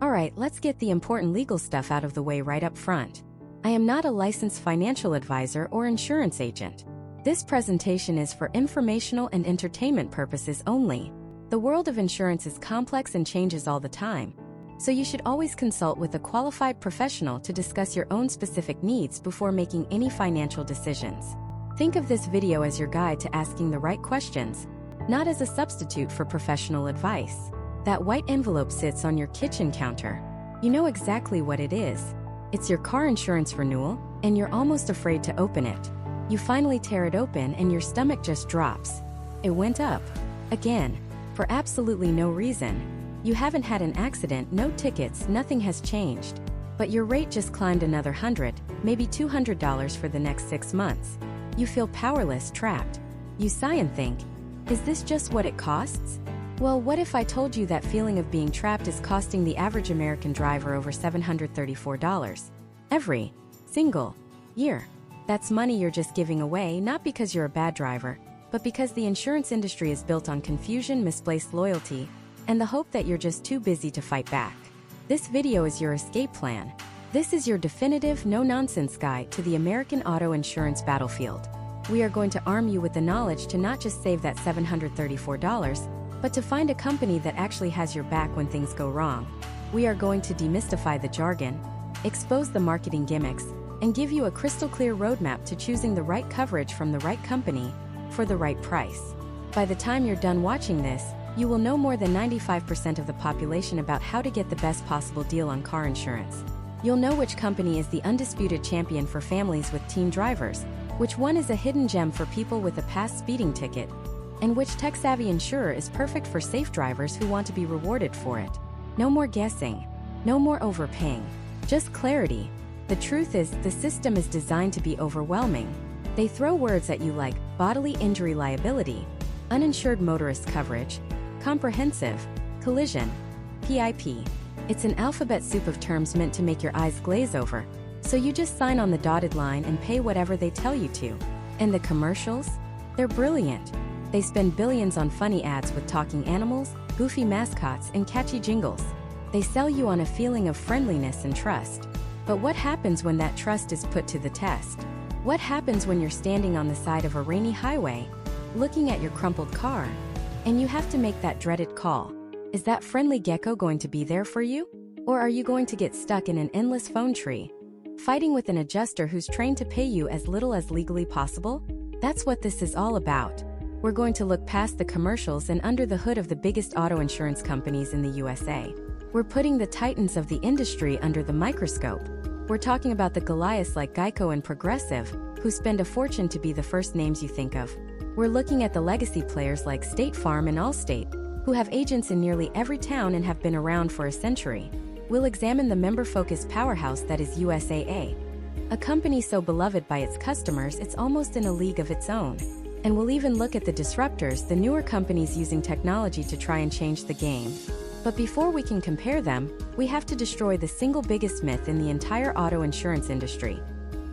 Alright, let's get the important legal stuff out of the way right up front. I am not a licensed financial advisor or insurance agent. This presentation is for informational and entertainment purposes only. The world of insurance is complex and changes all the time, so you should always consult with a qualified professional to discuss your own specific needs before making any financial decisions. Think of this video as your guide to asking the right questions, not as a substitute for professional advice. That white envelope sits on your kitchen counter. You know exactly what it is. It's your car insurance renewal, and you're almost afraid to open it. You finally tear it open and your stomach just drops. It went up. Again. For absolutely no reason. You haven't had an accident, no tickets, nothing has changed. But your rate just climbed another $100, maybe $200 for the next 6 months. You feel powerless, trapped. You sigh and think, is this just what it costs? Well, what if I told you that feeling of being trapped is costing the average American driver over $734 every single year? That's money you're just giving away, not because you're a bad driver, but because the insurance industry is built on confusion, misplaced loyalty, and the hope that you're just too busy to fight back. This video is your escape plan. This is your definitive, no-nonsense guide to the American auto insurance battlefield. We are going to arm you with the knowledge to not just save that $734, but to find a company that actually has your back when things go wrong. We are going to demystify the jargon, expose the marketing gimmicks, and give you a crystal-clear roadmap to choosing the right coverage from the right company for the right price. By the time you're done watching this, you will know more than 95% of the population about how to get the best possible deal on car insurance. You'll know which company is the undisputed champion for families with teen drivers, which one is a hidden gem for people with a past speeding ticket, and which tech-savvy insurer is perfect for safe drivers who want to be rewarded for it. No more guessing. No more overpaying. Just clarity. The truth is, the system is designed to be overwhelming. They throw words at you like bodily injury liability, uninsured motorist coverage, comprehensive, collision, PIP. It's an alphabet soup of terms meant to make your eyes glaze over, so you just sign on the dotted line and pay whatever they tell you to. And the commercials? They're brilliant. They spend billions on funny ads with talking animals, goofy mascots, and catchy jingles. They sell you on a feeling of friendliness and trust. But what happens when that trust is put to the test? What happens when you're standing on the side of a rainy highway, looking at your crumpled car, and you have to make that dreaded call? Is that friendly gecko going to be there for you? Or are you going to get stuck in an endless phone tree, fighting with an adjuster who's trained to pay you as little as legally possible? That's what this is all about. We're going to look past the commercials and under the hood of the biggest auto insurance companies in the USA. We're putting the titans of the industry under the microscope. We're talking about the Goliaths like Geico and Progressive, who spend a fortune to be the first names you think of. We're looking at the legacy players like State Farm and Allstate, who have agents in nearly every town and have been around for a century. We'll examine the member-focused powerhouse that is USAA, a company so beloved by its customers it's almost in a league of its own. And we'll even look at the disruptors, the newer companies using technology to try and change the game. But before we can compare them, we have to destroy the single biggest myth in the entire auto insurance industry.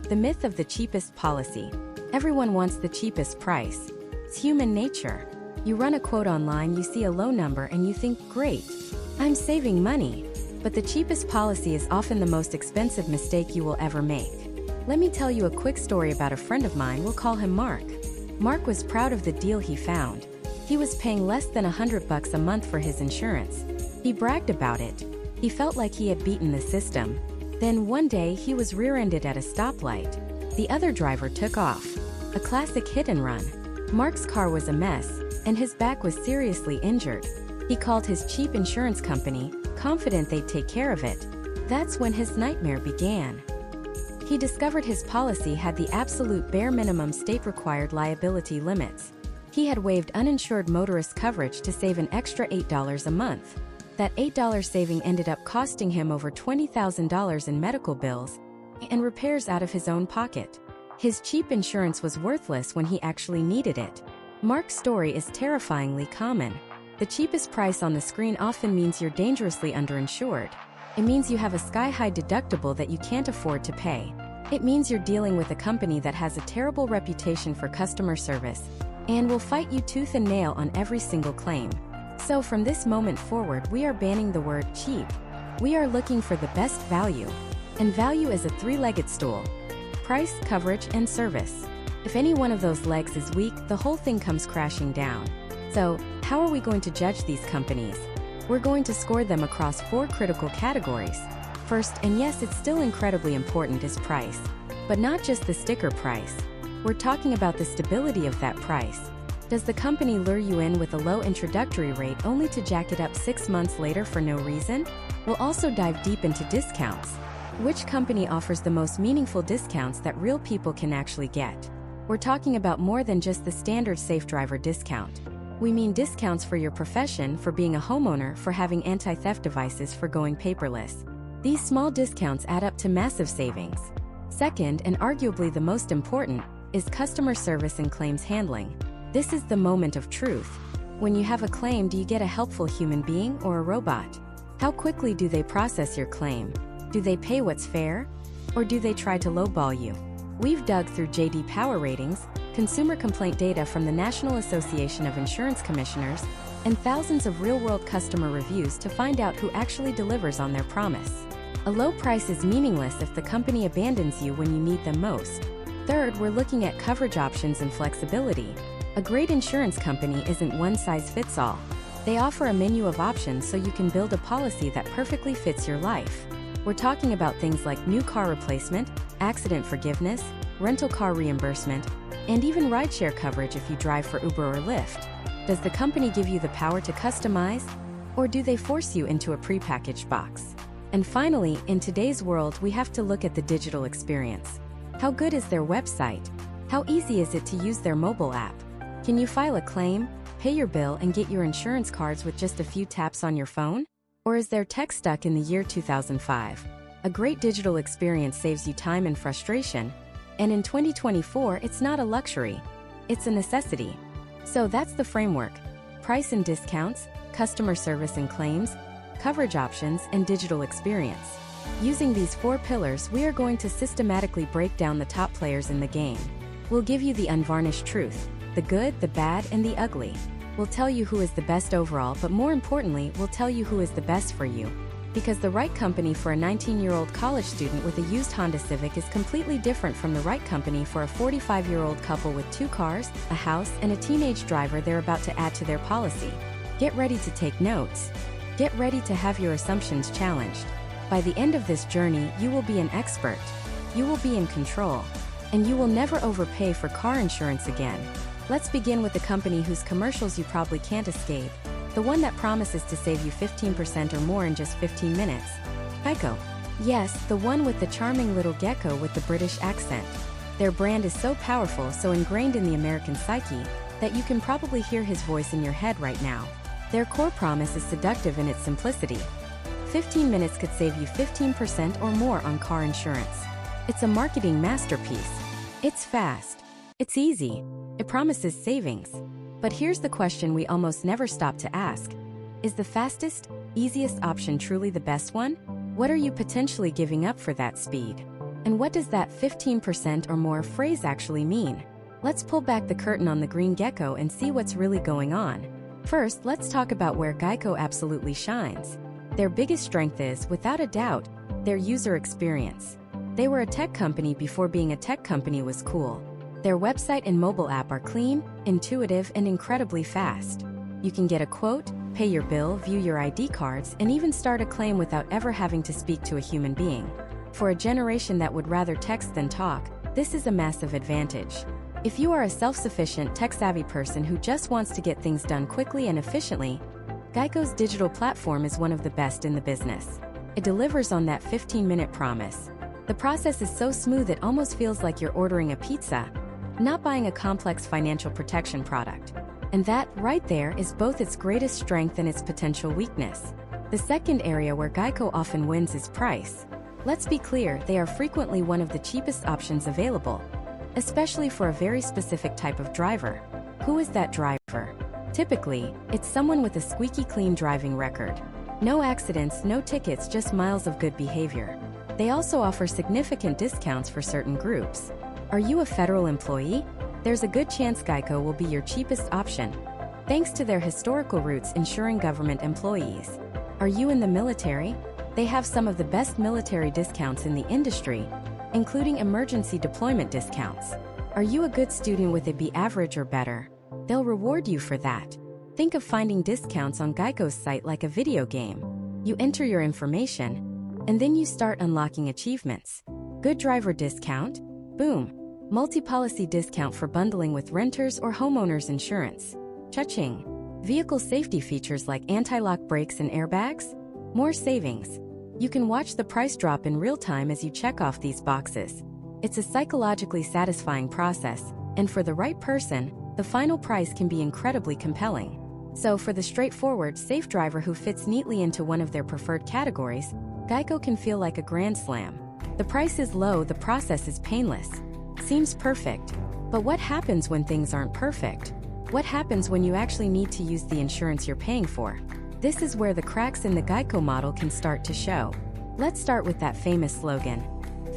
The myth of the cheapest policy. Everyone wants the cheapest price. It's human nature. You run a quote online, you see a low number, and you think, great, I'm saving money. But the cheapest policy is often the most expensive mistake you will ever make. Let me tell you a quick story about a friend of mine. We'll call him Mark. Mark was proud of the deal he found. He was paying less than $100 a month for his insurance. He bragged about it. He felt like he had beaten the system. Then one day he was rear-ended at a stoplight. The other driver took off. A classic hit and run. Mark's car was a mess, and his back was seriously injured. He called his cheap insurance company, confident they'd take care of it. That's when his nightmare began. He discovered his policy had the absolute bare minimum state-required liability limits. He had waived uninsured motorist coverage to save an extra $8 a month. That $8 saving ended up costing him over $20,000 in medical bills and repairs out of his own pocket. His cheap insurance was worthless when he actually needed it. Mark's story is terrifyingly common. The cheapest price on the screen often means you're dangerously underinsured. It means you have a sky-high deductible that you can't afford to pay. It means you're dealing with a company that has a terrible reputation for customer service and will fight you tooth and nail on every single claim. So from this moment forward, we are banning the word cheap. We are looking for the best value. And value is a three-legged stool: price, coverage, and service. If any one of those legs is weak, the whole thing comes crashing down. So, how are we going to judge these companies? We're going to score them across 4 critical categories. First, and yes, it's still incredibly important, is price. But not just the sticker price. We're talking about the stability of that price. Does the company lure you in with a low introductory rate only to jack it up 6 months later for no reason? We'll also dive deep into discounts. Which company offers the most meaningful discounts that real people can actually get? We're talking about more than just the standard safe driver discount. We mean discounts for your profession, for being a homeowner, for having anti-theft devices, for going paperless. These small discounts add up to massive savings. Second, and arguably the most important, is customer service and claims handling. This is the moment of truth. When you have a claim, do you get a helpful human being or a robot? How quickly do they process your claim? Do they pay what's fair? Or do they try to lowball you? We've dug through J.D. Power ratings, consumer complaint data from the National Association of Insurance Commissioners, and thousands of real-world customer reviews to find out who actually delivers on their promise. A low price is meaningless if the company abandons you when you need them most. Third, we're looking at coverage options and flexibility. A great insurance company isn't one size fits all. They offer a menu of options so you can build a policy that perfectly fits your life. We're talking about things like new car replacement, accident forgiveness, rental car reimbursement, and even rideshare coverage if you drive for Uber or Lyft. Does the company give you the power to customize, or do they force you into a prepackaged box? And finally, in today's world, we have to look at the digital experience. How good is their website? How easy is it to use their mobile app? Can you file a claim, pay your bill, and get your insurance cards with just a few taps on your phone? Or is their tech stuck in the year 2005? A great digital experience saves you time and frustration. And in 2024, it's not a luxury. It's a necessity. So that's the framework: price and discounts, customer service and claims, coverage options, and digital experience. Using these 4 pillars, we are going to systematically break down the top players in the game. We'll give you the unvarnished truth: the good, the bad, and the ugly. We'll tell you who is the best overall, but more importantly, we'll tell you who is the best for you. Because the right company for a 19-year-old college student with a used Honda Civic is completely different from the right company for a 45-year-old couple with 2 cars, a house, and a teenage driver they're about to add to their policy. Get ready to take notes. Get ready to have your assumptions challenged. By the end of this journey, you will be an expert. You will be in control. And you will never overpay for car insurance again. Let's begin with the company whose commercials you probably can't escape. The one that promises to save you 15% or more in just 15 minutes. Geico. Yes, the one with the charming little gecko with the British accent. Their brand is so powerful, so ingrained in the American psyche, that you can probably hear his voice in your head right now. Their core promise is seductive in its simplicity. 15 minutes could save you 15% or more on car insurance. It's a marketing masterpiece. It's fast. It's easy. It promises savings. But here's the question we almost never stop to ask. Is the fastest, easiest option truly the best one? What are you potentially giving up for that speed? And what does that 15% or more phrase actually mean? Let's pull back the curtain on the green gecko and see what's really going on. First, let's talk about where Geico absolutely shines. Their biggest strength is, without a doubt, their user experience. They were a tech company before being a tech company was cool. Their website and mobile app are clean, intuitive, and incredibly fast. You can get a quote, pay your bill, view your ID cards, and even start a claim without ever having to speak to a human being. For a generation that would rather text than talk, this is a massive advantage. If you are a self-sufficient, tech-savvy person who just wants to get things done quickly and efficiently, Geico's digital platform is one of the best in the business. It delivers on that 15-minute promise. The process is so smooth it almost feels like you're ordering a pizza, not buying a complex financial protection product. And that, right there, is both its greatest strength and its potential weakness. The second area where Geico often wins is price. Let's be clear, they are frequently one of the cheapest options available, especially for a very specific type of driver. Who is that driver? Typically, it's someone with a squeaky clean driving record. No accidents, no tickets, just miles of good behavior. They also offer significant discounts for certain groups. Are you a federal employee? There's a good chance Geico will be your cheapest option, thanks to their historical roots insuring government employees. Are you in the military? They have some of the best military discounts in the industry, including emergency deployment discounts. Are you a good student with a B average or better? They'll reward you for that. Think of finding discounts on Geico's site like a video game. You enter your information, and then you start unlocking achievements. Good driver discount? Boom. Multi-policy discount for bundling with renters or homeowners insurance. Cha-ching. Vehicle safety features like anti-lock brakes and airbags? More savings. You can watch the price drop in real time as you check off these boxes. It's a psychologically satisfying process, and for the right person, the final price can be incredibly compelling. So for the straightforward, safe driver who fits neatly into one of their preferred categories, Geico can feel like a grand slam. The price is low, the process is painless. Seems perfect. But what happens when things aren't perfect? What happens when you actually need to use the insurance you're paying for? This is where the cracks in the Geico model can start to show. Let's start with that famous slogan,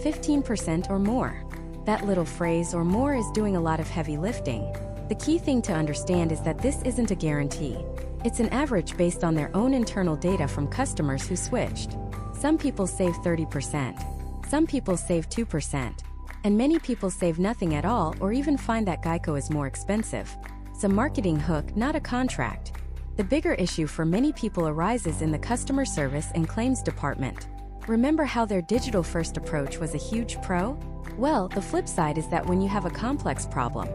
15% or more. That little phrase "or more" is doing a lot of heavy lifting. The key thing to understand is that this isn't a guarantee. It's an average based on their own internal data from customers who switched. Some people save 30%, some people save 2%, and many people save nothing at all or even find that Geico is more expensive. It's a marketing hook, not a contract. The bigger issue for many people arises in the customer service and claims department. Remember how their digital-first approach was a huge pro? Well, the flip side is that when you have a complex problem,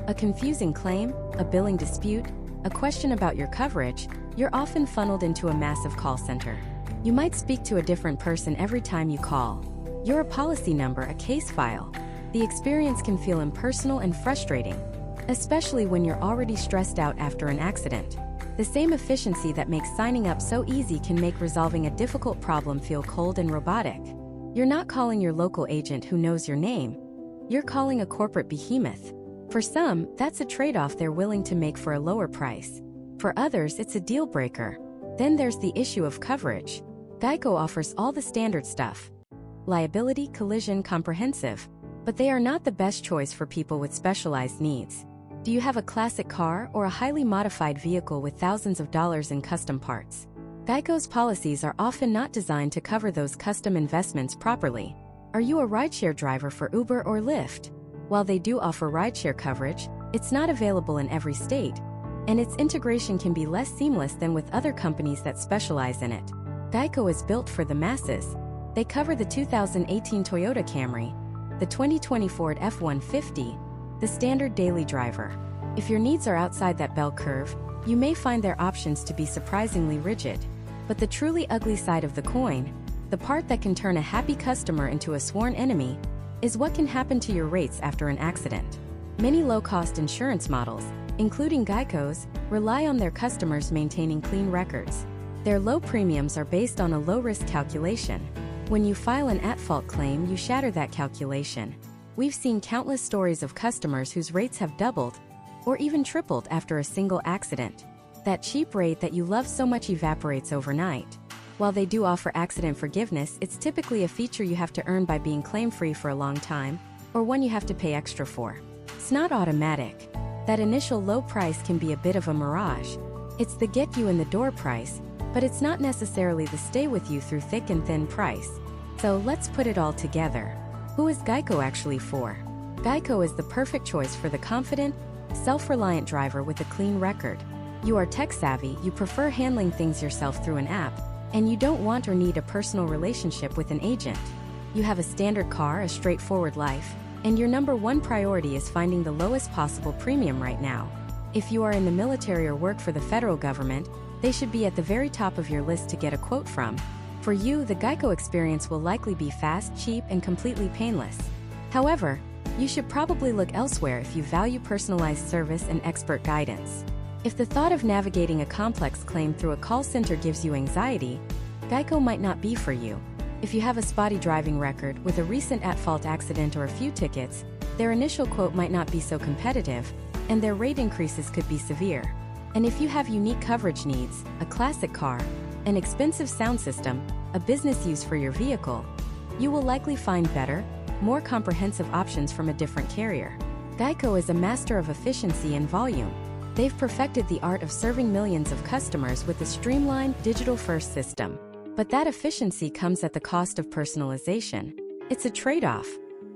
a confusing claim, a billing dispute, a question about your coverage, you're often funneled into a massive call center. You might speak to a different person every time you call. You're a policy number, a case file. The experience can feel impersonal and frustrating, especially when you're already stressed out after an accident. The same efficiency that makes signing up so easy can make resolving a difficult problem feel cold and robotic. You're not calling your local agent who knows your name. You're calling a corporate behemoth. For some, that's a trade-off they're willing to make for a lower price. For others, it's a deal breaker. Then there's the issue of coverage. Geico offers all the standard stuff. Liability, collision, comprehensive. But they are not the best choice for people with specialized needs. Do you have a classic car or a highly modified vehicle with thousands of dollars in custom parts? Geico's policies are often not designed to cover those custom investments properly. Are you a rideshare driver for Uber or Lyft? While they do offer rideshare coverage, it's not available in every state, and its integration can be less seamless than with other companies that specialize in it. Geico is built for the masses. They cover the 2018 Toyota Camry, the 2020 Ford F-150, the standard daily driver. If your needs are outside that bell curve, you may find their options to be surprisingly rigid. But the truly ugly side of the coin, the part that can turn a happy customer into a sworn enemy, is what can happen to your rates after an accident. Many low-cost insurance models, including Geico's, rely on their customers maintaining clean records. Their low premiums are based on a low-risk calculation. When you file an at-fault claim, you shatter that calculation. We've seen countless stories of customers whose rates have doubled or even tripled after a single accident. That cheap rate that you love so much evaporates overnight. While they do offer accident forgiveness, it's typically a feature you have to earn by being claim-free for a long time, or one you have to pay extra for. It's not automatic. That initial low price can be a bit of a mirage. It's the get-you-in-the-door price, but it's not necessarily the stay-with-you-through-thick and thin price. So let's put it all together. Who is Geico actually for? Geico is the perfect choice for the confident, self-reliant driver with a clean record. You are tech-savvy, you prefer handling things yourself through an app, and you don't want or need a personal relationship with an agent. You have a standard car, a straightforward life, and your number one priority is finding the lowest possible premium right now. If you are in the military or work for the federal government, they should be at the very top of your list to get a quote from. For you, the Geico experience will likely be fast, cheap, and completely painless. However, you should probably look elsewhere if you value personalized service and expert guidance. If the thought of navigating a complex claim through a call center gives you anxiety, Geico might not be for you. If you have a spotty driving record with a recent at-fault accident or a few tickets, their initial quote might not be so competitive, and their rate increases could be severe. And if you have unique coverage needs, a classic car, an expensive sound system, a business use for your vehicle, you will likely find better, more comprehensive options from a different carrier. Geico is a master of efficiency and volume. They've perfected the art of serving millions of customers with a streamlined, digital-first system. But that efficiency comes at the cost of personalization. It's a trade-off.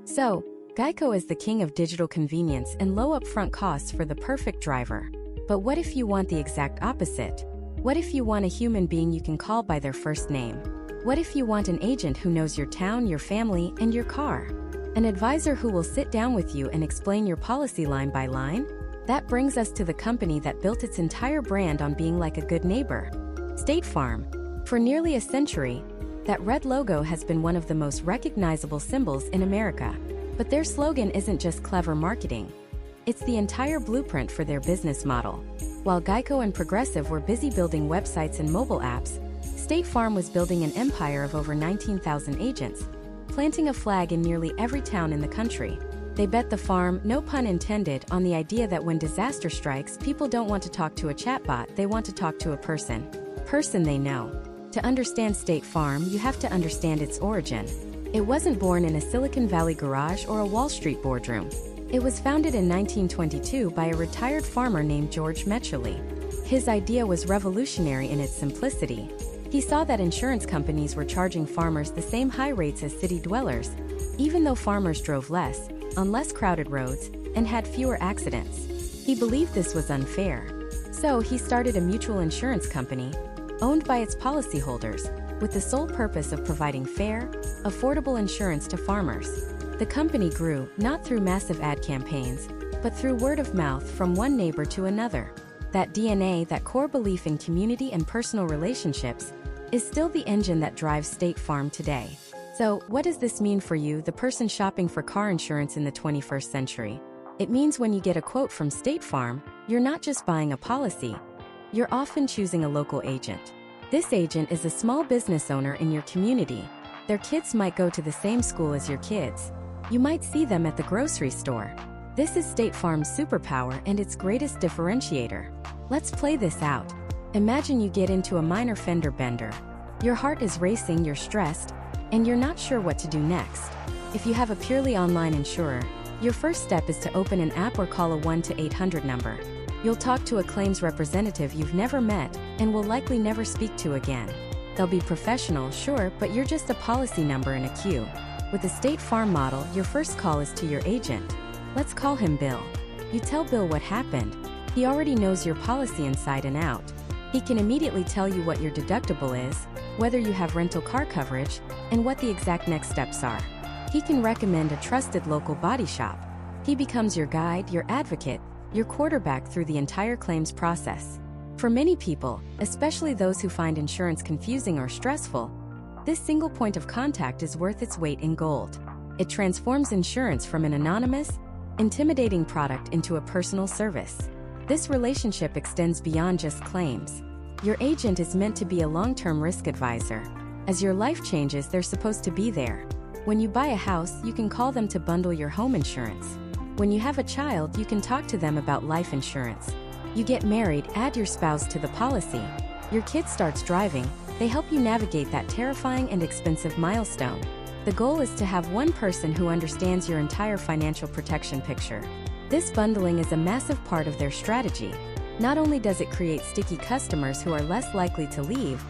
So, Geico is the king of digital convenience and low upfront costs for the perfect driver. But what if you want the exact opposite? What if you want a human being you can call by their first name? What if you want an agent who knows your town, your family, and your car? An advisor who will sit down with you and explain your policy line by line? That brings us to the company that built its entire brand on being like a good neighbor. State Farm. For nearly a century, that red logo has been one of the most recognizable symbols in America. But their slogan isn't just clever marketing. It's the entire blueprint for their business model. While Geico and Progressive were busy building websites and mobile apps, State Farm was building an empire of over 19,000 agents, planting a flag in nearly every town in the country. They bet the farm, no pun intended, on the idea that when disaster strikes, people don't want to talk to a chatbot, they want to talk to a person they know. To understand State Farm, you have to understand its origin. It wasn't born in a Silicon Valley garage or a Wall Street boardroom. It was founded in 1922 by a retired farmer named George Metchley. His idea was revolutionary in its simplicity. He saw that insurance companies were charging farmers the same high rates as city dwellers, even though farmers drove less, on less crowded roads, and had fewer accidents. He believed this was unfair. So he started a mutual insurance company, owned by its policyholders, with the sole purpose of providing fair, affordable insurance to farmers. The company grew, not through massive ad campaigns, but through word of mouth from one neighbor to another. That DNA, that core belief in community and personal relationships, is still the engine that drives State Farm today. So, what does this mean for you, the person shopping for car insurance in the 21st century? It means when you get a quote from State Farm, you're not just buying a policy. You're often choosing a local agent. This agent is a small business owner in your community. Their kids might go to the same school as your kids. You might see them at the grocery store. This is State Farm's superpower and its greatest differentiator. Let's play this out. Imagine you get into a minor fender bender. Your heart is racing, you're stressed, and you're not sure what to do next. If you have a purely online insurer, your first step is to open an app or call a 1-800 number. You'll talk to a claims representative you've never met and will likely never speak to again. They'll be professional, sure, but you're just a policy number in a queue. With the State Farm model, your first call is to your agent. Let's call him Bill. You tell Bill what happened. He already knows your policy inside and out. He can immediately tell you what your deductible is, whether you have rental car coverage, and what the exact next steps are. He can recommend a trusted local body shop. He becomes your guide, your advocate, your quarterback through the entire claims process. For many people, especially those who find insurance confusing or stressful, this single point of contact is worth its weight in gold. It transforms insurance from an anonymous, intimidating product into a personal service. This relationship extends beyond just claims. Your agent is meant to be a long-term risk advisor. As your life changes, they're supposed to be there. When you buy a house, you can call them to bundle your home insurance. When you have a child, you can talk to them about life insurance. You get married, add your spouse to the policy. Your kid starts driving, they help you navigate that terrifying and expensive milestone. The goal is to have one person who understands your entire financial protection picture. This bundling is a massive part of their strategy. Not only does it create sticky customers who are less likely to leave,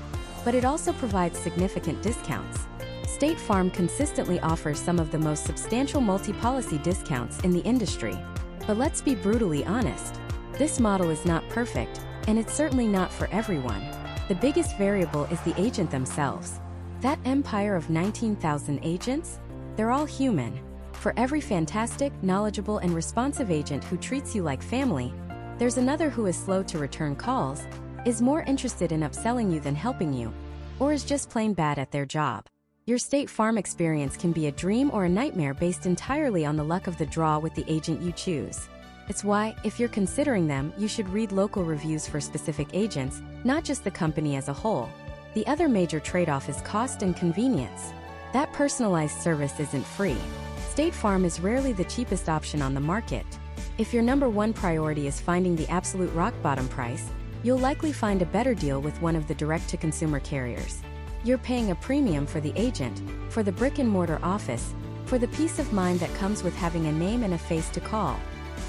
but it also provides significant discounts. State Farm consistently offers some of the most substantial multi-policy discounts in the industry. But let's be brutally honest. This model is not perfect, and it's certainly not for everyone. The biggest variable is the agent themselves. That empire of 19,000 agents? They're all human. For every fantastic, knowledgeable, and responsive agent who treats you like family, there's another who is slow to return calls, is more interested in upselling you than helping you, or is just plain bad at their job. Your State Farm experience can be a dream or a nightmare based entirely on the luck of the draw with the agent you choose. It's why, if you're considering them, you should read local reviews for specific agents, not just the company as a whole. The other major trade-off is cost and convenience. That personalized service isn't free. State Farm is rarely the cheapest option on the market. If your number one priority is finding the absolute rock-bottom price, you'll likely find a better deal with one of the direct-to-consumer carriers. You're paying a premium for the agent, for the brick-and-mortar office, for the peace of mind that comes with having a name and a face to call.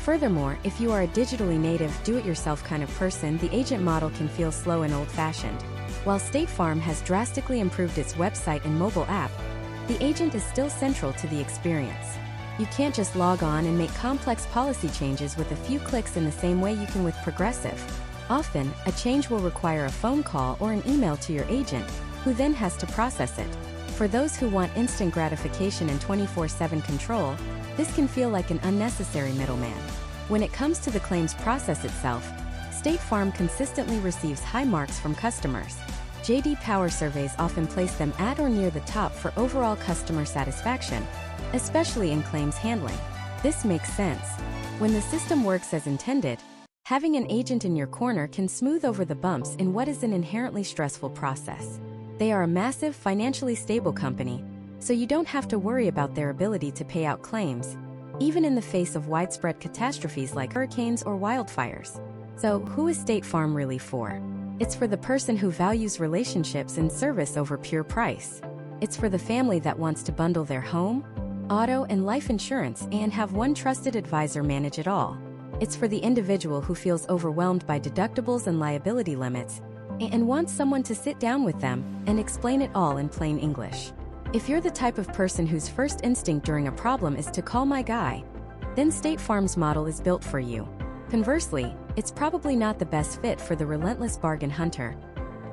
Furthermore, if you are a digitally native, do-it-yourself kind of person, the agent model can feel slow and old-fashioned. While State Farm has drastically improved its website and mobile app, the agent is still central to the experience. You can't just log on and make complex policy changes with a few clicks in the same way you can with Progressive. Often, a change will require a phone call or an email to your agent, who then has to process it. For those who want instant gratification and 24/7 control, this can feel like an unnecessary middleman. When it comes to the claims process itself, State Farm consistently receives high marks from customers. J.D. Power surveys often place them at or near the top for overall customer satisfaction, especially in claims handling. This makes sense. When the system works as intended, having an agent in your corner can smooth over the bumps in what is an inherently stressful process. They are a massive, financially stable company, so you don't have to worry about their ability to pay out claims, even in the face of widespread catastrophes like hurricanes or wildfires. So, who is State Farm really for? It's for the person who values relationships and service over pure price. It's for the family that wants to bundle their home, auto, and life insurance and have one trusted advisor manage it all. It's for the individual who feels overwhelmed by deductibles and liability limits and wants someone to sit down with them and explain it all in plain English. If you're the type of person whose first instinct during a problem is to call my guy, then State Farm's model is built for you. Conversely, it's probably not the best fit for the relentless bargain hunter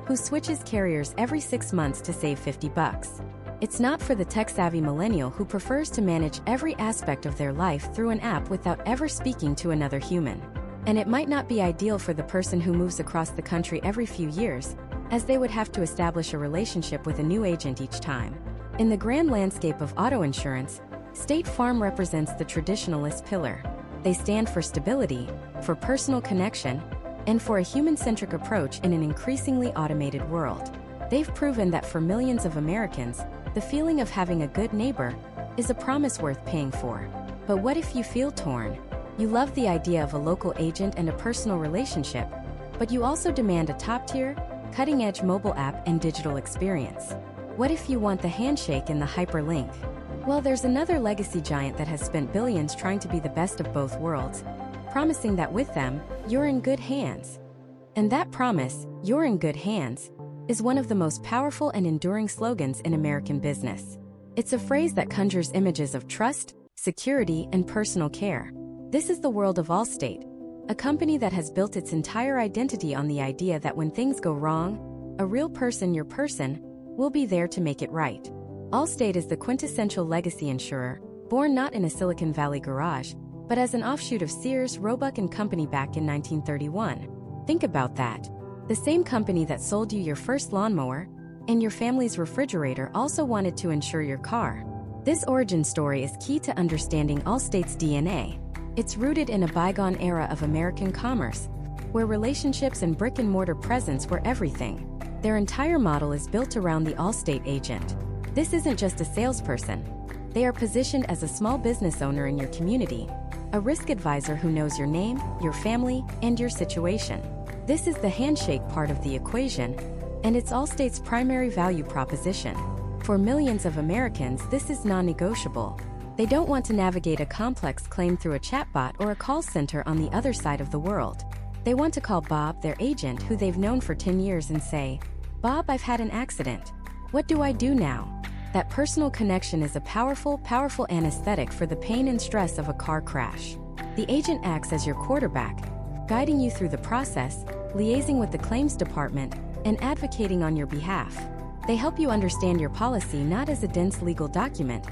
who switches carriers every 6 months to save $50. It's not for the tech-savvy millennial who prefers to manage every aspect of their life through an app without ever speaking to another human. And it might not be ideal for the person who moves across the country every few years, as they would have to establish a relationship with a new agent each time. In the grand landscape of auto insurance, State Farm represents the traditionalist pillar. They stand for stability, for personal connection, and for a human-centric approach in an increasingly automated world. They've proven that for millions of Americans, the feeling of having a good neighbor is a promise worth paying for. But what if you feel torn? You love the idea of a local agent and a personal relationship, but you also demand a top-tier, cutting-edge mobile app and digital experience. What if you want the handshake and the hyperlink? Well, there's another legacy giant that has spent billions trying to be the best of both worlds, promising that with them, you're in good hands. And that promise, "you're in good hands," is one of the most powerful and enduring slogans in American business. It's a phrase that conjures images of trust, security, and personal care. This is the world of Allstate, a company that has built its entire identity on the idea that when things go wrong, a real person, your person, will be there to make it right. Allstate is the quintessential legacy insurer, born not in a Silicon Valley garage, but as an offshoot of Sears, Roebuck and Company back in 1931. Think about that. The same company that sold you your first lawnmower and your family's refrigerator also wanted to insure your car. This origin story is key to understanding Allstate's DNA. It's rooted in a bygone era of American commerce, where relationships and brick-and-mortar presence were everything. Their entire model is built around the Allstate agent. This isn't just a salesperson. They are positioned as a small business owner in your community, a risk advisor who knows your name, your family, and your situation. This is the handshake part of the equation, and it's Allstate's primary value proposition. For millions of Americans, this is non-negotiable. They don't want to navigate a complex claim through a chatbot or a call center on the other side of the world. They want to call Bob, their agent, who they've known for 10 years, and say, "Bob, I've had an accident. What do I do now?" That personal connection is a powerful anesthetic for the pain and stress of a car crash. The agent acts as your quarterback, guiding you through the process, liaising with the claims department, and advocating on your behalf. They help you understand your policy not as a dense legal document,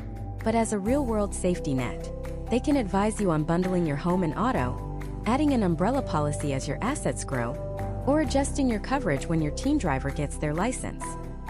but as a real-world safety net. They can advise you on bundling your home and auto, adding an umbrella policy as your assets grow, or adjusting your coverage when your teen driver gets their license.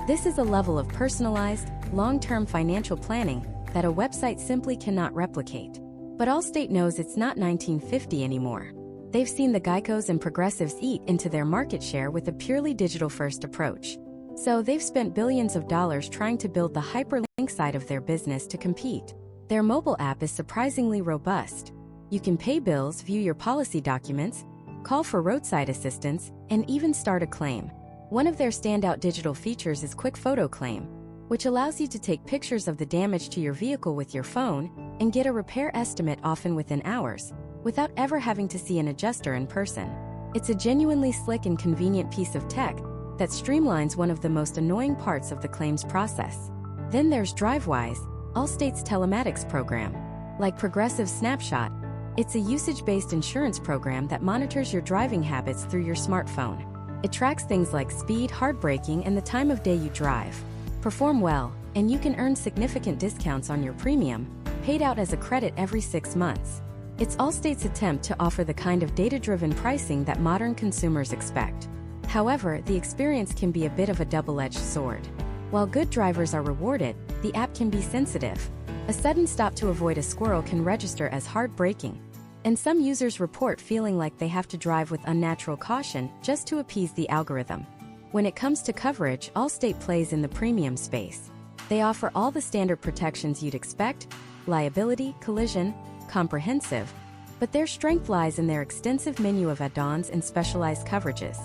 This is a level of personalized, long-term financial planning that a website simply cannot replicate. But Allstate knows it's not 1950 anymore. They've seen the Geicos and Progressives eat into their market share with a purely digital-first approach. So they've spent billions of dollars trying to build the hyperlink side of their business to compete. Their mobile app is surprisingly robust. You can pay bills, view your policy documents, call for roadside assistance, and even start a claim. One of their standout digital features is Quick Photo Claim, which allows you to take pictures of the damage to your vehicle with your phone and get a repair estimate often within hours, without ever having to see an adjuster in person. It's a genuinely slick and convenient piece of tech that streamlines one of the most annoying parts of the claims process. Then there's DriveWise, Allstate's telematics program. Like Progressive Snapshot, it's a usage-based insurance program that monitors your driving habits through your smartphone. It tracks things like speed, hard braking, and the time of day you drive. Perform well, and you can earn significant discounts on your premium, paid out as a credit every 6 months. It's Allstate's attempt to offer the kind of data-driven pricing that modern consumers expect. However, the experience can be a bit of a double-edged sword. While good drivers are rewarded, the app can be sensitive. A sudden stop to avoid a squirrel can register as hard braking, and some users report feeling like they have to drive with unnatural caution just to appease the algorithm. When it comes to coverage, Allstate plays in the premium space. They offer all the standard protections you'd expect: liability, collision, comprehensive, but their strength lies in their extensive menu of add-ons and specialized coverages.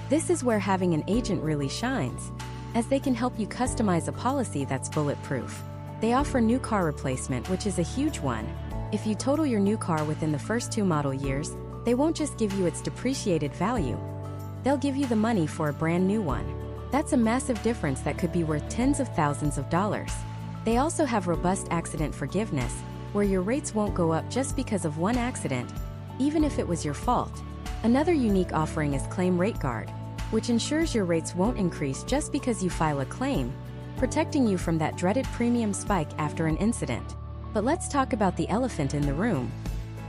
This is where having an agent really shines, as they can help you customize a policy that's bulletproof. They offer new car replacement, which is a huge one. If you total your new car within the first 2 model years, they won't just give you its depreciated value. They'll give you the money for a brand new one. That's a massive difference that could be worth tens of thousands of dollars. They also have robust accident forgiveness, where your rates won't go up just because of one accident, even if it was your fault. Another unique offering is Claim Rate Guard, which ensures your rates won't increase just because you file a claim, protecting you from that dreaded premium spike after an incident. But let's talk about the elephant in the room: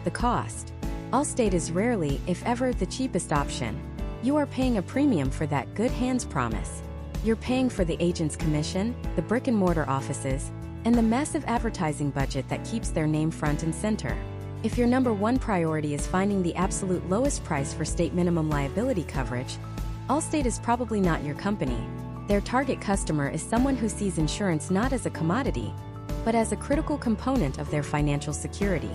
the cost. Allstate is rarely, if ever, the cheapest option. You are paying a premium for that good hands promise. You're paying for the agent's commission, the brick-and-mortar offices, and the massive advertising budget that keeps their name front and center. If your number one priority is finding the absolute lowest price for state minimum liability coverage, Allstate is probably not your company. Their target customer is someone who sees insurance not as a commodity, but as a critical component of their financial security.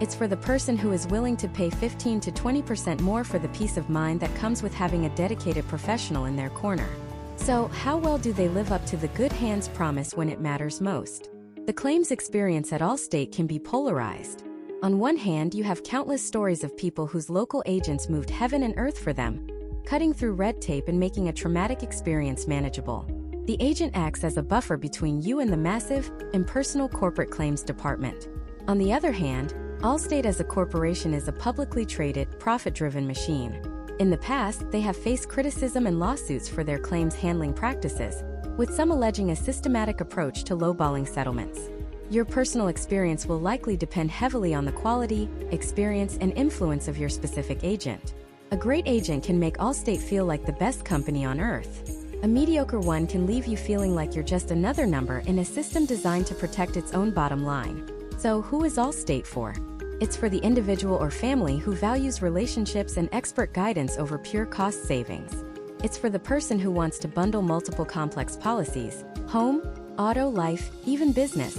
It's for the person who is willing to pay 15 to 20% more for the peace of mind that comes with having a dedicated professional in their corner. So, how well do they live up to the good hands promise when it matters most? The claims experience at Allstate can be polarized. On one hand, you have countless stories of people whose local agents moved heaven and earth for them, cutting through red tape and making a traumatic experience manageable. The agent acts as a buffer between you and the massive, impersonal corporate claims department. On the other hand, Allstate as a corporation is a publicly traded, profit-driven machine. In the past, they have faced criticism and lawsuits for their claims handling practices, with some alleging a systematic approach to lowballing settlements. Your personal experience will likely depend heavily on the quality, experience, and influence of your specific agent. A great agent can make Allstate feel like the best company on earth. A mediocre one can leave you feeling like you're just another number in a system designed to protect its own bottom line. So, who is Allstate for? It's for the individual or family who values relationships and expert guidance over pure cost savings. It's for the person who wants to bundle multiple complex policies, home, auto, life, even business,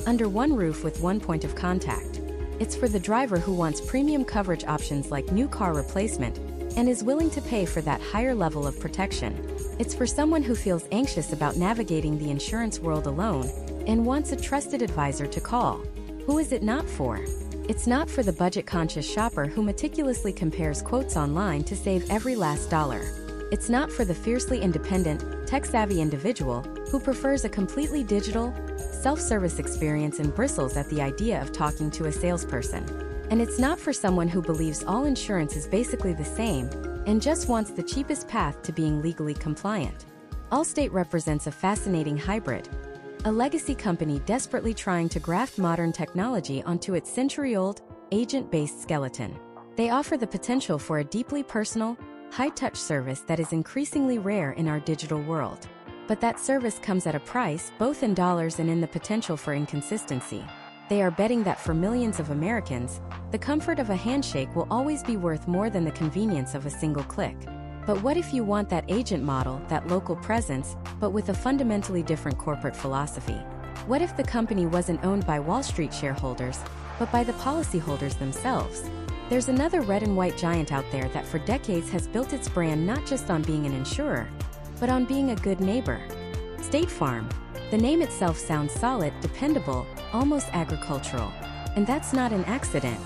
under one roof with one point of contact. It's for the driver who wants premium coverage options like new car replacement and is willing to pay for that higher level of protection. It's for someone who feels anxious about navigating the insurance world alone and wants a trusted advisor to call. Who is it not for? It's not for the budget-conscious shopper who meticulously compares quotes online to save every last dollar. It's not for the fiercely independent, tech-savvy individual who prefers a completely digital, self-service experience and bristles at the idea of talking to a salesperson. And it's not for someone who believes all insurance is basically the same and just wants the cheapest path to being legally compliant. Allstate represents a fascinating hybrid, a legacy company desperately trying to graft modern technology onto its century-old, agent-based skeleton. They offer the potential for a deeply personal, high-touch service that is increasingly rare in our digital world. But that service comes at a price, both in dollars and in the potential for inconsistency. They are betting that for millions of Americans, the comfort of a handshake will always be worth more than the convenience of a single click. But what if you want that agent model, that local presence, but with a fundamentally different corporate philosophy? What if the company wasn't owned by Wall Street shareholders, but by the policyholders themselves? There's another red and white giant out there that for decades has built its brand not just on being an insurer, but on being a good neighbor. State Farm. The name itself sounds solid, dependable, almost agricultural. And that's not an accident.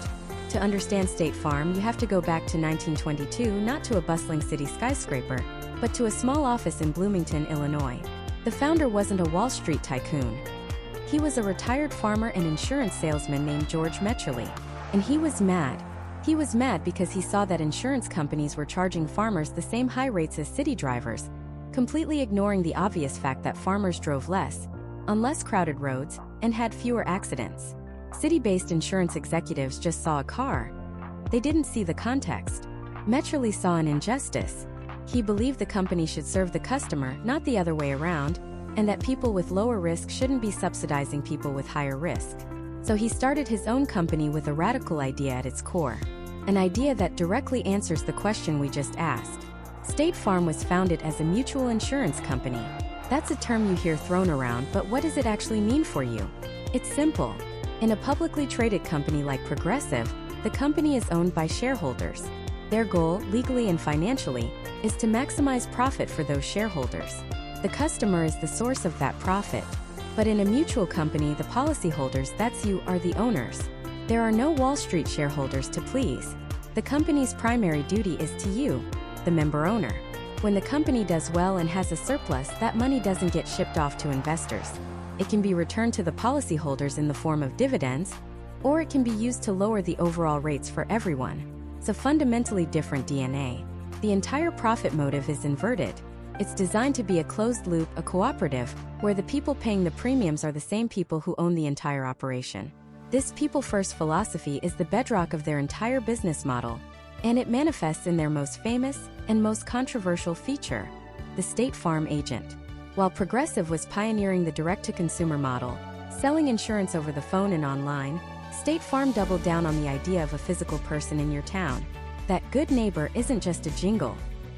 To understand State Farm, you have to go back to 1922, not to a bustling city skyscraper, but to a small office in Bloomington, Illinois. The founder wasn't a Wall Street tycoon. He was a retired farmer and insurance salesman named George Metcherly. And he was mad. He was mad because he saw that insurance companies were charging farmers the same high rates as city drivers, completely ignoring the obvious fact that farmers drove less, on less crowded roads, and had fewer accidents. City-based insurance executives just saw a car. They didn't see the context. Metcherly saw an injustice. He believed the company should serve the customer, not the other way around, and that people with lower risk shouldn't be subsidizing people with higher risk. So he started his own company with a radical idea at its core. An idea that directly answers the question we just asked. State Farm was founded as a mutual insurance company. That's a term you hear thrown around, but what does it actually mean for you? It's simple. In a publicly traded company like Progressive, the company is owned by shareholders. Their goal, legally and financially, is to maximize profit for those shareholders. The customer is the source of that profit. But in a mutual company, the policyholders, that's you, are the owners. There are no Wall Street shareholders to please. The company's primary duty is to you, the member owner. When the company does well and has a surplus, that money doesn't get shipped off to investors. It can be returned to the policyholders in the form of dividends, or it can be used to lower the overall rates for everyone. It's a fundamentally different DNA. The entire profit motive is inverted. It's designed to be a closed loop, a cooperative, where the people paying the premiums are the same people who own the entire operation. This people-first philosophy is the bedrock of their entire business model, and it manifests in their most famous and most controversial feature, the State Farm agent. While Progressive was pioneering the direct-to-consumer model, selling insurance over the phone and online, State Farm doubled down on the idea of a physical person in your town. That good neighbor isn't just a jingle.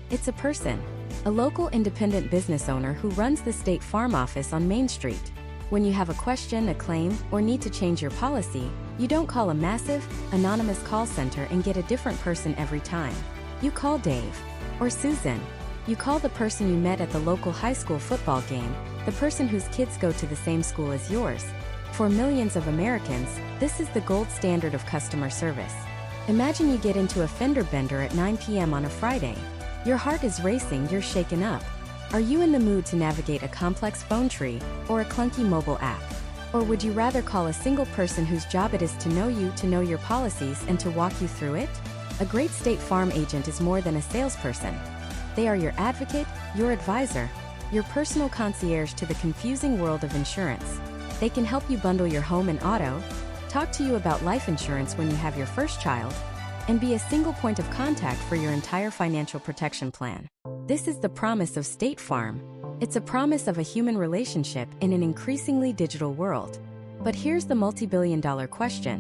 It's a person, a local independent business owner who runs the State Farm office on Main Street. When you have a question, a claim, or need to change your policy, you don't call a massive, anonymous call center and get a different person every time. You call Dave or Susan. You call the person you met at the local high school football game, the person whose kids go to the same school as yours. For millions of Americans, this is the gold standard of customer service. Imagine you get into a fender bender at 9 p.m. on a Friday. Your heart is racing, you're shaken up. Are you in the mood to navigate a complex phone tree or a clunky mobile app? Or would you rather call a single person whose job it is to know you, to know your policies, and to walk you through it? A great State Farm agent is more than a salesperson. They are your advocate, your advisor, your personal concierge to the confusing world of insurance. They can help you bundle your home and auto, talk to you about life insurance when you have your first child, and be a single point of contact for your entire financial protection plan. This is the promise of State Farm. It's a promise of a human relationship in an increasingly digital world. But here's the multi-billion-dollar question.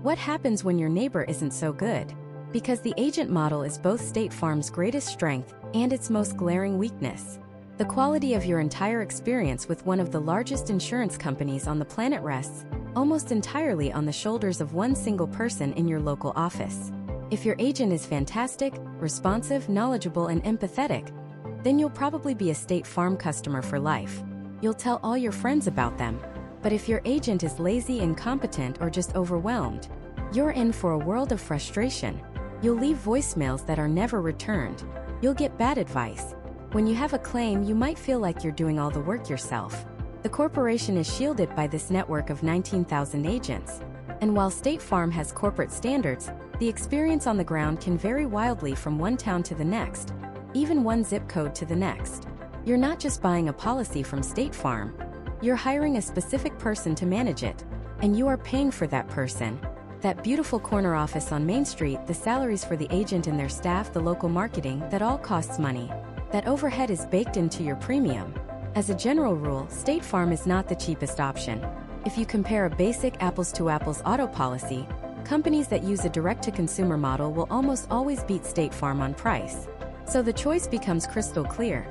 What happens when your neighbor isn't so good? Because the agent model is both State Farm's greatest strength and its most glaring weakness. The quality of your entire experience with one of the largest insurance companies on the planet rests almost entirely on the shoulders of one single person in your local office. If your agent is fantastic, responsive, knowledgeable, and empathetic, then you'll probably be a State Farm customer for life. You'll tell all your friends about them. But if your agent is lazy, incompetent, or just overwhelmed, you're in for a world of frustration. You'll leave voicemails that are never returned. You'll get bad advice. When you have a claim, you might feel like you're doing all the work yourself. The corporation is shielded by this network of 19,000 agents. And while State Farm has corporate standards, the experience on the ground can vary wildly from one town to the next, even one zip code to the next. You're not just buying a policy from State Farm. You're hiring a specific person to manage it, and you are paying for that person. That beautiful corner office on Main Street, the salaries for the agent and their staff, the local marketing, that all costs money. That overhead is baked into your premium. As a general rule, State Farm is not the cheapest option. If you compare a basic apples-to-apples auto policy, companies that use a direct-to-consumer model will almost always beat State Farm on price. So the choice becomes crystal clear.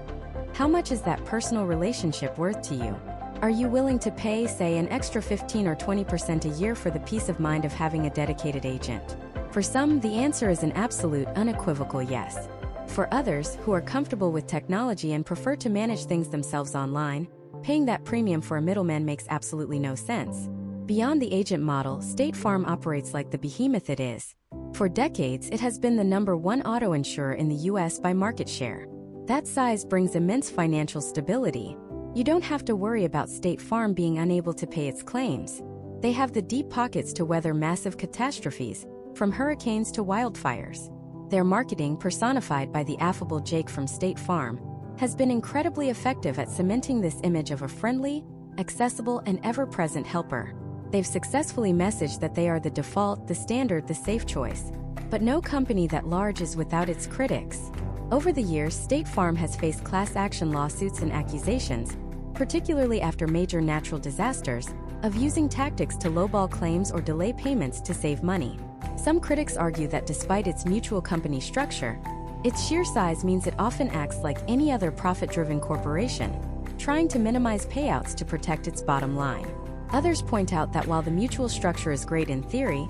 How much is that personal relationship worth to you? Are you willing to pay, say, an extra 15 or 20% a year for the peace of mind of having a dedicated agent? For some, the answer is an absolute, unequivocal yes. For others, who are comfortable with technology and prefer to manage things themselves online, paying that premium for a middleman makes absolutely no sense. Beyond the agent model, State Farm operates like the behemoth it is. For decades, it has been the #1 auto insurer in the U.S. by market share. That size brings immense financial stability. You don't have to worry about State Farm being unable to pay its claims. They have the deep pockets to weather massive catastrophes, from hurricanes to wildfires. Their marketing, personified by the affable Jake from State Farm, has been incredibly effective at cementing this image of a friendly, accessible, and ever-present helper. They've successfully messaged that they are the default, the standard, the safe choice. But no company that large is without its critics. Over the years, State Farm has faced class action lawsuits and accusations, particularly after major natural disasters, of using tactics to lowball claims or delay payments to save money. Some critics argue that despite its mutual company structure, its sheer size means it often acts like any other profit-driven corporation, trying to minimize payouts to protect its bottom line. Others point out that while the mutual structure is great in theory,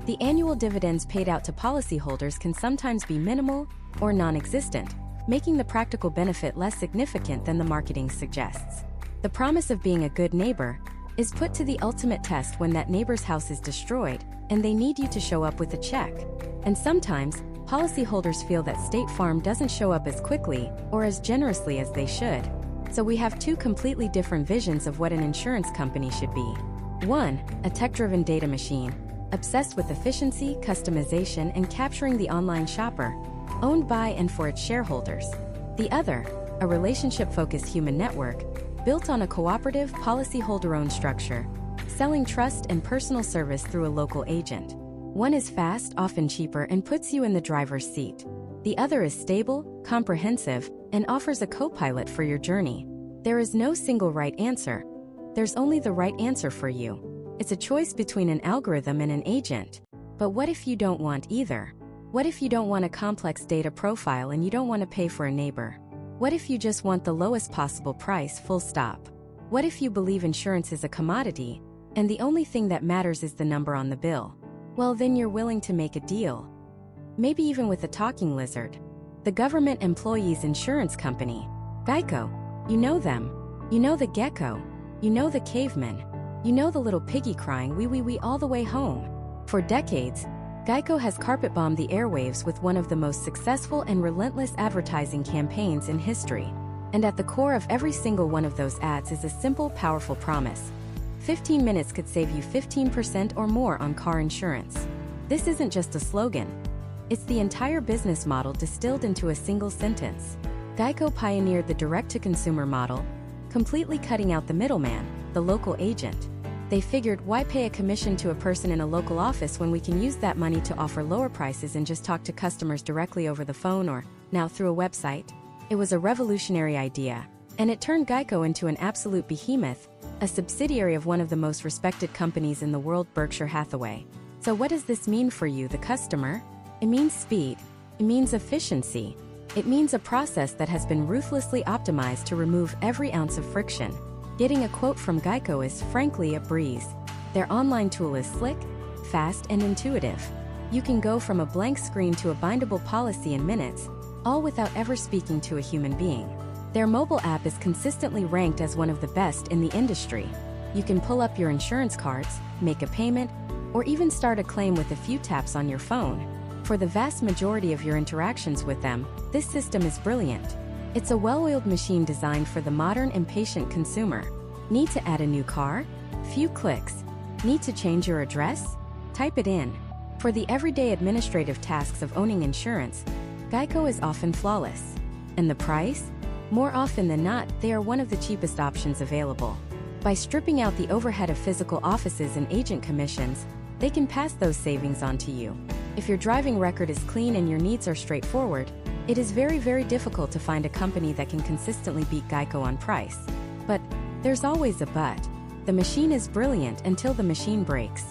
the annual dividends paid out to policyholders can sometimes be minimal or non-existent, making the practical benefit less significant than the marketing suggests. The promise of being a good neighbor is put to the ultimate test when that neighbor's house is destroyed and they need you to show up with a check. And sometimes, policyholders feel that State Farm doesn't show up as quickly or as generously as they should. So we have two completely different visions of what an insurance company should be. One, a tech-driven data machine, obsessed with efficiency, customization, and capturing the online shopper, owned by and for its shareholders. The other, a relationship-focused human network, built on a cooperative, policyholder-owned structure, selling trust and personal service through a local agent. One is fast, often cheaper, and puts you in the driver's seat. The other is stable, comprehensive, and offers a co-pilot for your journey. There is no single right answer. There's only the right answer for you. It's a choice between an algorithm and an agent. But what if you don't want either? What if you don't want a complex data profile and you don't want to pay for a neighbor? What if you just want the lowest possible price, full stop? What if you believe insurance is a commodity, and the only thing that matters is the number on the bill? Well, then you're willing to make a deal. Maybe even with a talking lizard. The government employees' insurance company. Geico. You know them. You know the gecko. You know the caveman. You know the little piggy crying wee wee wee all the way home. For decades, Geico has carpet-bombed the airwaves with one of the most successful and relentless advertising campaigns in history. And at the core of every single one of those ads is a simple, powerful promise. 15 minutes could save you 15% or more on car insurance. This isn't just a slogan. It's the entire business model distilled into a single sentence. Geico pioneered the direct-to-consumer model, completely cutting out the middleman, the local agent. They figured, why pay a commission to a person in a local office when we can use that money to offer lower prices and just talk to customers directly over the phone or, now through a website? It was a revolutionary idea, and it turned Geico into an absolute behemoth, a subsidiary of one of the most respected companies in the world, Berkshire Hathaway. So what does this mean for you, the customer? It means speed. It means efficiency. It means a process that has been ruthlessly optimized to remove every ounce of friction. Getting a quote from Geico is frankly a breeze. Their online tool is slick, fast, and intuitive. You can go from a blank screen to a bindable policy in minutes, all without ever speaking to a human being. Their mobile app is consistently ranked as one of the best in the industry. You can pull up your insurance cards, make a payment, or even start a claim with a few taps on your phone. For the vast majority of your interactions with them, this system is brilliant. It's a well-oiled machine designed for the modern, impatient consumer. Need to add a new car? Few clicks. Need to change your address? Type it in. For the everyday administrative tasks of owning insurance, Geico is often flawless. And the price? More often than not, they are one of the cheapest options available. By stripping out the overhead of physical offices and agent commissions, they can pass those savings on to you. If your driving record is clean and your needs are straightforward, it is very, very difficult to find a company that can consistently beat Geico on price. But there's always a but. The machine is brilliant until the machine breaks.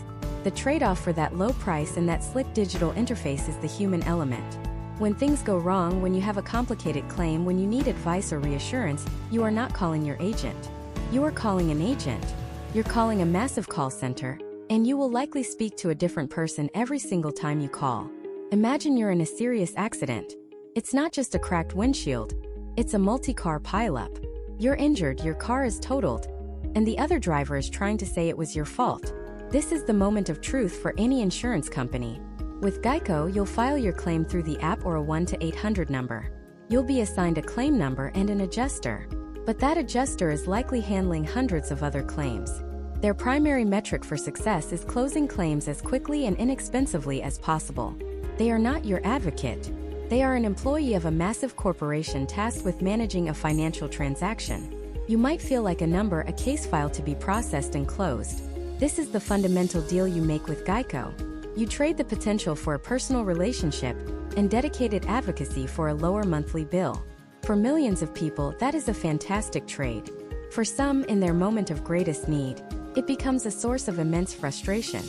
The trade-off for that low price and that slick digital interface is the human element. When things go wrong, when you have a complicated claim, when you need advice or reassurance, you are not calling your agent. You are calling an agent. You're calling a massive call center, and you will likely speak to a different person every single time you call. Imagine you're in a serious accident. It's not just a cracked windshield, it's a multi-car pileup. You're injured, your car is totaled, and the other driver is trying to say it was your fault. This is the moment of truth for any insurance company. With Geico, you'll file your claim through the app or a 1-800 number. You'll be assigned a claim number and an adjuster. But that adjuster is likely handling hundreds of other claims. Their primary metric for success is closing claims as quickly and inexpensively as possible. They are not your advocate. They are an employee of a massive corporation tasked with managing a financial transaction. You might feel like a number, a case file to be processed and closed. This is the fundamental deal you make with Geico. You trade the potential for a personal relationship and dedicated advocacy for a lower monthly bill. For millions of people, that is a fantastic trade. For some, in their moment of greatest need, it becomes a source of immense frustration.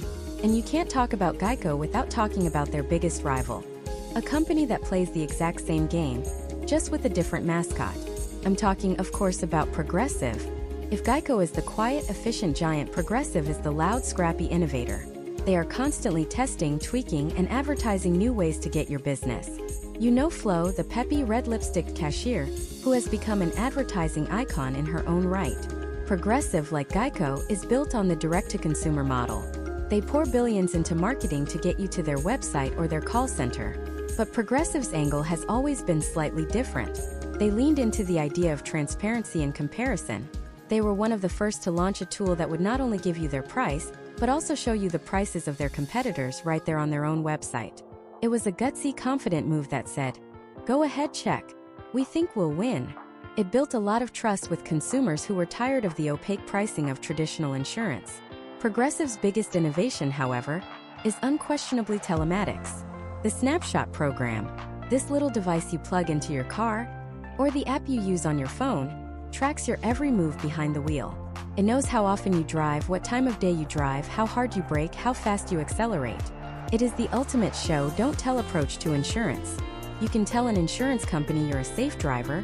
And you can't talk about Geico without talking about their biggest rival. A company that plays the exact same game, just with a different mascot. I'm talking, of course, about Progressive. If Geico is the quiet, efficient giant, Progressive is the loud, scrappy innovator. They are constantly testing, tweaking, and advertising new ways to get your business. You know Flo, the peppy, red lipstick cashier, who has become an advertising icon in her own right. Progressive, like Geico, is built on the direct-to-consumer model. They pour billions into marketing to get you to their website or their call center. But Progressive's angle has always been slightly different. They leaned into the idea of transparency and comparison. They were one of the first to launch a tool that would not only give you their price, but also show you the prices of their competitors right there on their own website. It was a gutsy, confident move that said, "Go ahead, check. We think we'll win." It built a lot of trust with consumers who were tired of the opaque pricing of traditional insurance. Progressive's biggest innovation, however, is unquestionably telematics. The Snapshot program, this little device you plug into your car, or the app you use on your phone, tracks your every move behind the wheel. It knows how often you drive, what time of day you drive, how hard you brake, how fast you accelerate. It is the ultimate show don't tell approach to insurance. You can tell an insurance company you're a safe driver,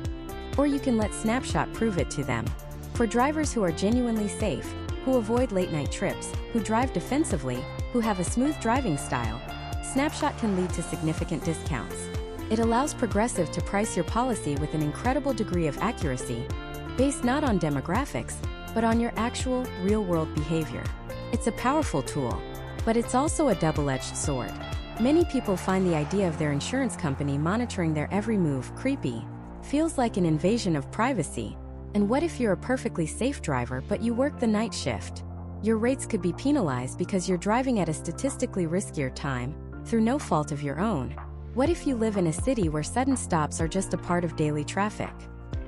or you can let Snapshot prove it to them. For drivers who are genuinely safe, who avoid late-night trips, who drive defensively, who have a smooth driving style, Snapshot can lead to significant discounts. It allows Progressive to price your policy with an incredible degree of accuracy, based not on demographics, but on your actual, real-world behavior. It's a powerful tool, but it's also a double-edged sword. Many people find the idea of their insurance company monitoring their every move creepy. Feels like an invasion of privacy. And what if you're a perfectly safe driver but you work the night shift? Your rates could be penalized because you're driving at a statistically riskier time, through no fault of your own. What if you live in a city where sudden stops are just a part of daily traffic?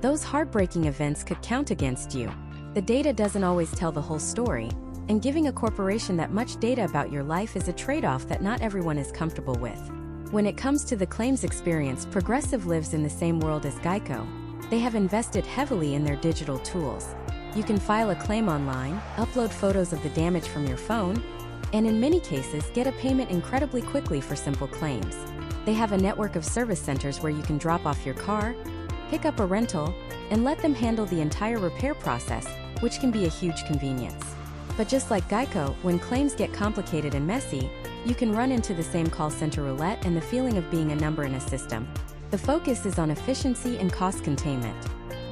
Those heartbreaking events could count against you. The data doesn't always tell the whole story, and giving a corporation that much data about your life is a trade-off that not everyone is comfortable with. When it comes to the claims experience, Progressive lives in the same world as Geico. They have invested heavily in their digital tools. You can file a claim online, upload photos of the damage from your phone, and in many cases get a payment incredibly quickly for simple claims. They have a network of service centers where you can drop off your car, pick up a rental, and let them handle the entire repair process, which can be a huge convenience. But just like Geico, when claims get complicated and messy, you can run into the same call center roulette and the feeling of being a number in a system. The focus is on efficiency and cost containment.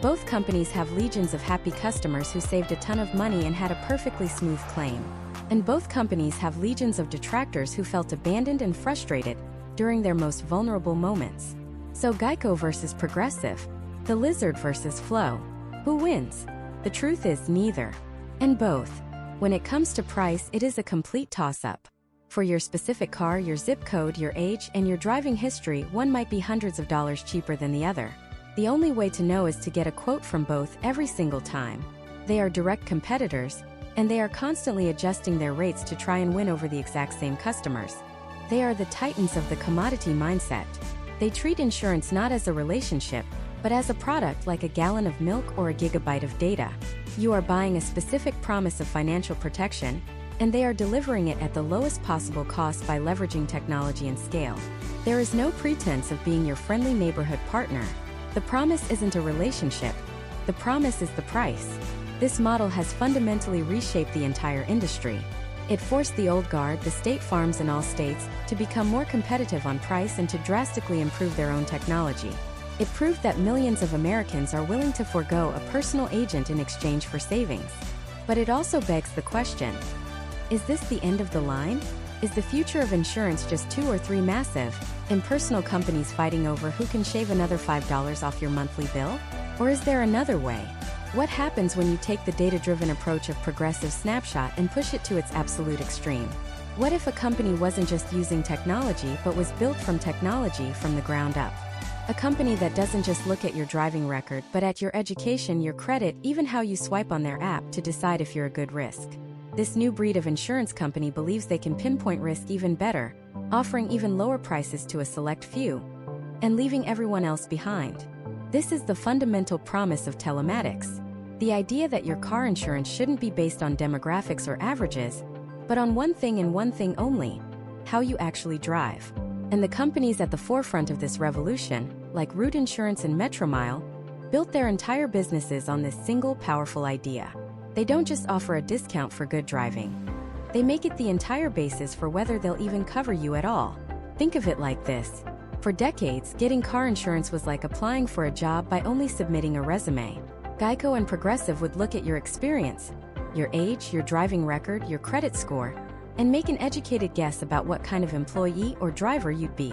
Both companies have legions of happy customers who saved a ton of money and had a perfectly smooth claim. And both companies have legions of detractors who felt abandoned and frustrated during their most vulnerable moments. So Geico versus Progressive, the lizard versus Flo. Who wins? The truth is neither. And both. When it comes to price, it is a complete toss-up. For your specific car, your zip code, your age, and your driving history, one might be hundreds of dollars cheaper than the other. The only way to know is to get a quote from both every single time. They are direct competitors, and they are constantly adjusting their rates to try and win over the exact same customers. They are the titans of the commodity mindset. They treat insurance not as a relationship, but as a product like a gallon of milk or a gigabyte of data. You are buying a specific promise of financial protection, and they are delivering it at the lowest possible cost by leveraging technology and scale. There is no pretense of being your friendly neighborhood partner. The promise isn't a relationship. The promise is the price. This model has fundamentally reshaped the entire industry. It forced the old guard, the state farms in all states, to become more competitive on price and to drastically improve their own technology. It proved that millions of Americans are willing to forego a personal agent in exchange for savings. But it also begs the question, is this the end of the line? Is the future of insurance just 2 or 3 massive, impersonal companies fighting over who can shave another $5 off your monthly bill? Or is there another way? What happens when you take the data-driven approach of Progressive Snapshot and push it to its absolute extreme? What if a company wasn't just using technology but was built from technology from the ground up? A company that doesn't just look at your driving record but at your education, your credit, even how you swipe on their app to decide if you're a good risk. This new breed of insurance company believes they can pinpoint risk even better, offering even lower prices to a select few, and leaving everyone else behind. This is the fundamental promise of telematics. The idea that your car insurance shouldn't be based on demographics or averages, but on one thing and one thing only: how you actually drive. And the companies at the forefront of this revolution, like Root Insurance and Metromile, built their entire businesses on this single powerful idea. They don't just offer a discount for good driving. They make it the entire basis for whether they'll even cover you at all. Think of it like this. For decades, getting car insurance was like applying for a job by only submitting a resume. Geico and Progressive would look at your experience, your age, your driving record, your credit score, and make an educated guess about what kind of employee or driver you'd be.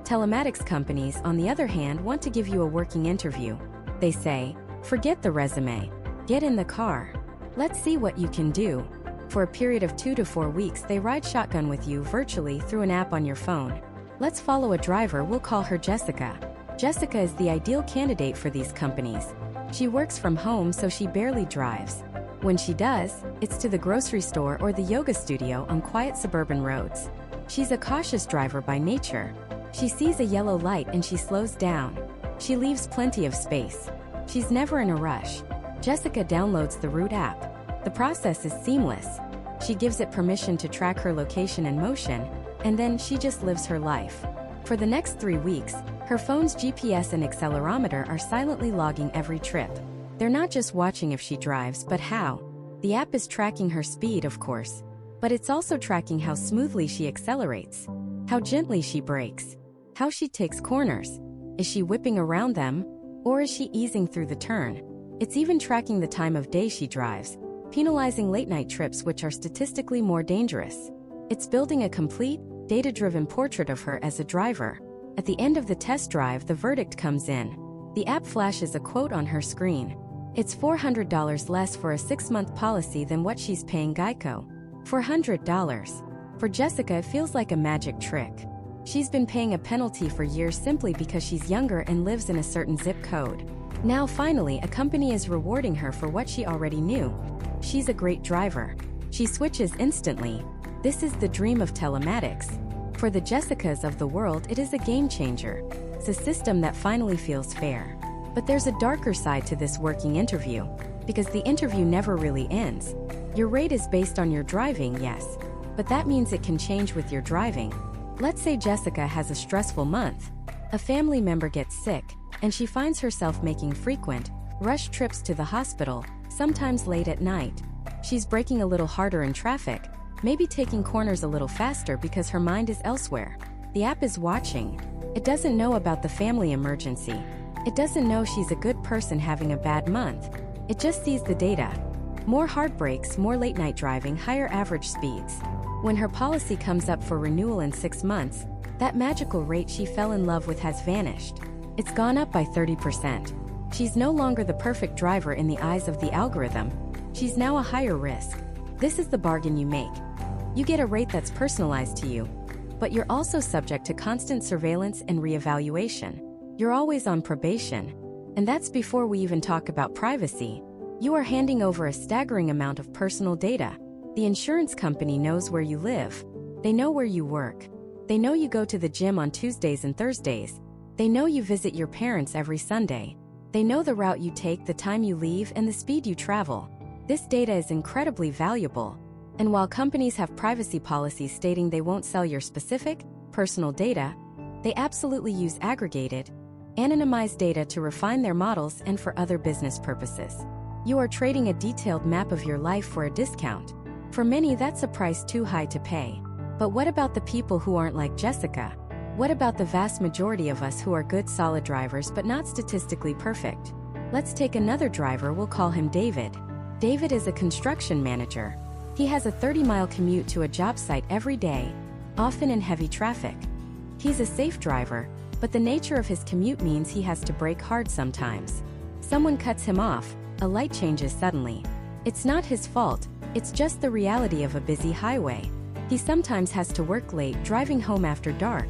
Telematics companies, on the other hand, want to give you a working interview. They say, forget the resume, get in the car. Let's see what you can do. For a period of 2 to 4 weeks, they ride shotgun with you virtually through an app on your phone. Let's follow a driver. We'll call her Jessica. Jessica is the ideal candidate for these companies. She works from home, so she barely drives. When she does, it's to the grocery store or the yoga studio on quiet suburban roads. She's a cautious driver by nature. She sees a yellow light and she slows down. She leaves plenty of space. She's never in a rush. Jessica downloads the Root app. The process is seamless. She gives it permission to track her location and motion, and then she just lives her life. For the next 3 weeks, her phone's GPS and accelerometer are silently logging every trip. They're not just watching if she drives, but how. The app is tracking her speed, of course, but it's also tracking how smoothly she accelerates, how gently she brakes, how she takes corners. Is she whipping around them, or is she easing through the turn? It's even tracking the time of day she drives, penalizing late-night trips, which are statistically more dangerous. It's building a complete, data-driven portrait of her as a driver. At the end of the test drive, the verdict comes in. The app flashes a quote on her screen. It's $400 less for a 6-month policy than what she's paying Geico. $400. For Jessica, it feels like a magic trick. She's been paying a penalty for years simply because she's younger and lives in a certain zip code. Now finally, a company is rewarding her for what she already knew. She's a great driver. She switches instantly. This is the dream of telematics. For the Jessicas of the world, it is a game changer. It's a system that finally feels fair. But there's a darker side to this working interview, because the interview never really ends. Your rate is based on your driving, yes, but that means it can change with your driving. Let's say Jessica has a stressful month. A family member gets sick, and she finds herself making frequent, rushed trips to the hospital, sometimes late at night. She's braking a little harder in traffic, maybe taking corners a little faster because her mind is elsewhere. The app is watching. It doesn't know about the family emergency. It doesn't know she's a good person having a bad month. It just sees the data. More heartbreaks, more late-night driving, higher average speeds. When her policy comes up for renewal in 6 months, that magical rate she fell in love with has vanished. It's gone up by 30%. She's no longer the perfect driver in the eyes of the algorithm. She's now a higher risk. This is the bargain you make. You get a rate that's personalized to you, but you're also subject to constant surveillance and reevaluation. You're always on probation. And that's before we even talk about privacy. You are handing over a staggering amount of personal data. The insurance company knows where you live. They know where you work. They know you go to the gym on Tuesdays and Thursdays. They know you visit your parents every Sunday. They know the route you take, the time you leave, and the speed you travel. This data is incredibly valuable. And while companies have privacy policies stating they won't sell your specific, personal data, they absolutely use aggregated, anonymized data to refine their models and for other business purposes. You are trading a detailed map of your life for a discount. For many, that's a price too high to pay. But what about the people who aren't like Jessica? What about the vast majority of us who are good, solid drivers but not statistically perfect? Let's take another driver. We'll call him David. David is a construction manager. He has a 30-mile commute to a job site every day, often in heavy traffic. He's a safe driver, but the nature of his commute means he has to brake hard sometimes. Someone cuts him off, a light changes suddenly. It's not his fault, it's just the reality of a busy highway. He sometimes has to work late, driving home after dark.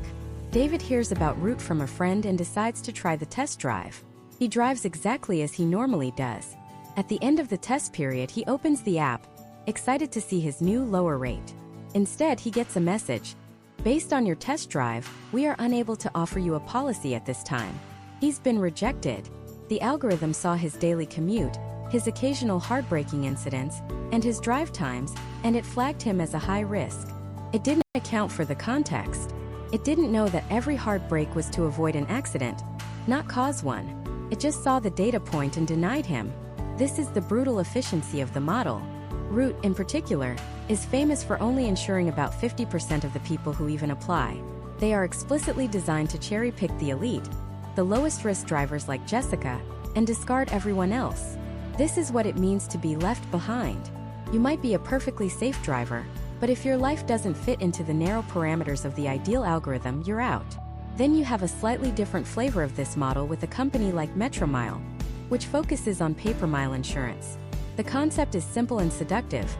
David hears about Root from a friend and decides to try the test drive. He drives exactly as he normally does. At the end of the test period, he opens the app, excited to see his new lower rate. Instead, he gets a message. Based on your test drive, we are unable to offer you a policy at this time. He's been rejected. The algorithm saw his daily commute, his occasional heartbreaking incidents, and his drive times, and it flagged him as a high risk. It didn't account for the context. It didn't know that every hard brake was to avoid an accident, not cause one. It just saw the data point and denied him. This is the brutal efficiency of the model. Root, in particular, is famous for only insuring about 50% of the people who even apply. They are explicitly designed to cherry-pick the elite, the lowest-risk drivers like Jessica, and discard everyone else. This is what it means to be left behind. You might be a perfectly safe driver, but if your life doesn't fit into the narrow parameters of the ideal algorithm, you're out. Then you have a slightly different flavor of this model with a company like Metromile, which focuses on pay-per-mile insurance. The concept is simple and seductive.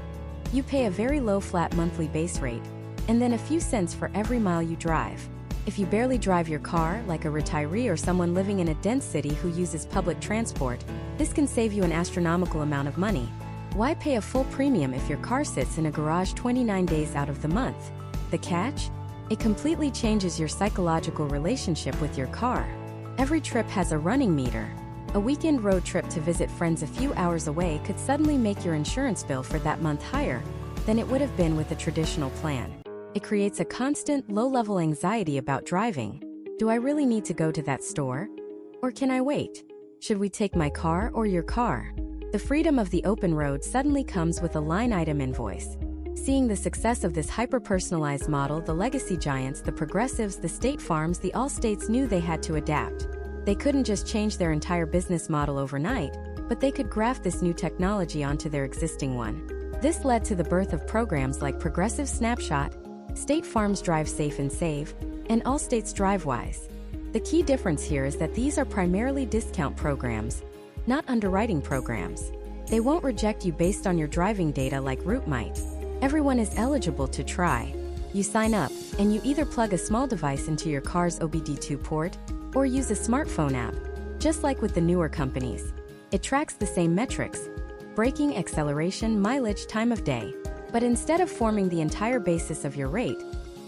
You pay a very low flat monthly base rate, and then a few cents for every mile you drive. If you barely drive your car, like a retiree or someone living in a dense city who uses public transport, this can save you an astronomical amount of money. Why pay a full premium if your car sits in a garage 29 days out of the month? The catch? It completely changes your psychological relationship with your car. Every trip has a running meter. A weekend road trip to visit friends a few hours away could suddenly make your insurance bill for that month higher than it would have been with a traditional plan. It creates a constant, low-level anxiety about driving. Do I really need to go to that store? Or can I wait? Should we take my car or your car? The freedom of the open road suddenly comes with a line-item invoice. Seeing the success of this hyper-personalized model, the legacy giants, the Progressives, the State Farms, the Allstates knew they had to adapt. They couldn't just change their entire business model overnight, but they could graft this new technology onto their existing one. This led to the birth of programs like Progressive Snapshot, State Farm's Drive Safe and Save, and Allstate's DriveWise. The key difference here is that these are primarily discount programs, not underwriting programs. They won't reject you based on your driving data like Root might. Everyone is eligible to try. You sign up, and you either plug a small device into your car's OBD2 port, or use a smartphone app. Just like with the newer companies, it tracks the same metrics: braking, acceleration, mileage, time of day. But instead of forming the entire basis of your rate,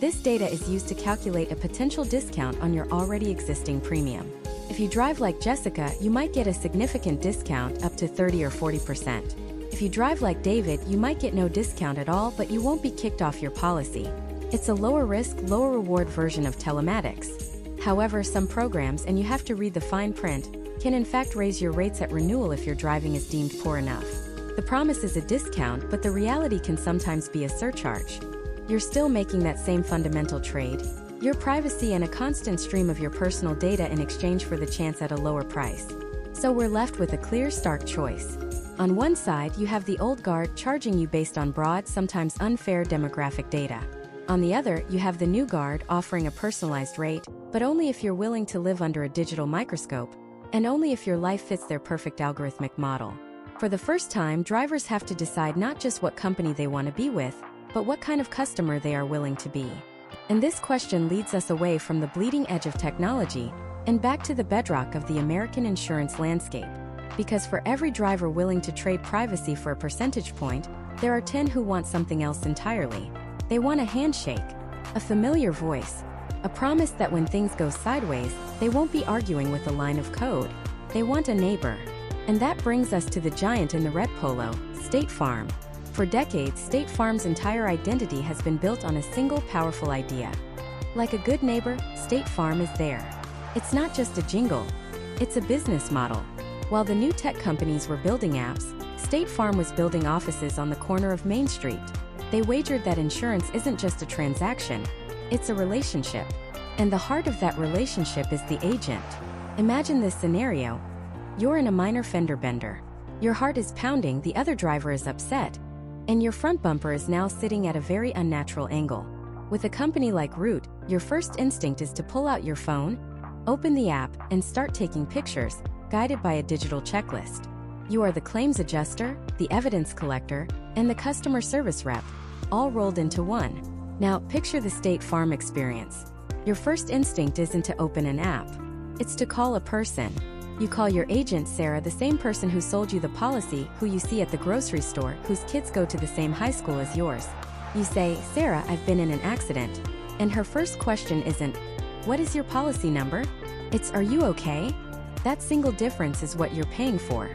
this data is used to calculate a potential discount on your already existing premium. If you drive like Jessica, you might get a significant discount, up to 30 or 40%. If you drive like David, you might get no discount at all, but you won't be kicked off your policy. It's a lower risk, lower reward version of telematics. However, some programs, and you have to read the fine print, can in fact raise your rates at renewal if your driving is deemed poor enough. The promise is a discount, but the reality can sometimes be a surcharge. You're still making that same fundamental trade: your privacy and a constant stream of your personal data in exchange for the chance at a lower price. So we're left with a clear, stark choice. On one side, you have the old guard charging you based on broad, sometimes unfair demographic data. On the other, you have the new guard offering a personalized rate, but only if you're willing to live under a digital microscope, and only if your life fits their perfect algorithmic model. For the first time, drivers have to decide not just what company they want to be with, but what kind of customer they are willing to be. And this question leads us away from the bleeding edge of technology and back to the bedrock of the American insurance landscape. Because for every driver willing to trade privacy for a percentage point, there are 10 who want something else entirely. They want a handshake, a familiar voice, a promise that when things go sideways, they won't be arguing with a line of code. They want a neighbor. And that brings us to the giant in the red polo, State Farm. For decades, State Farm's entire identity has been built on a single powerful idea. Like a good neighbor, State Farm is there. It's not just a jingle, it's a business model. While the new tech companies were building apps, State Farm was building offices on the corner of Main Street. They wagered that insurance isn't just a transaction, it's a relationship. And the heart of that relationship is the agent. Imagine this scenario. You're in a minor fender bender. Your heart is pounding, the other driver is upset, and your front bumper is now sitting at a very unnatural angle. With a company like Root, your first instinct is to pull out your phone, open the app, and start taking pictures, guided by a digital checklist. You are the claims adjuster, the evidence collector, and the customer service rep, all rolled into one. Now, picture the State Farm experience. Your first instinct isn't to open an app. It's to call a person. You call your agent Sarah, the same person who sold you the policy, who you see at the grocery store, whose kids go to the same high school as yours. You say, "Sarah, I've been in an accident." And her first question isn't, "What is your policy number?" It's, "Are you okay?" That single difference is what you're paying for.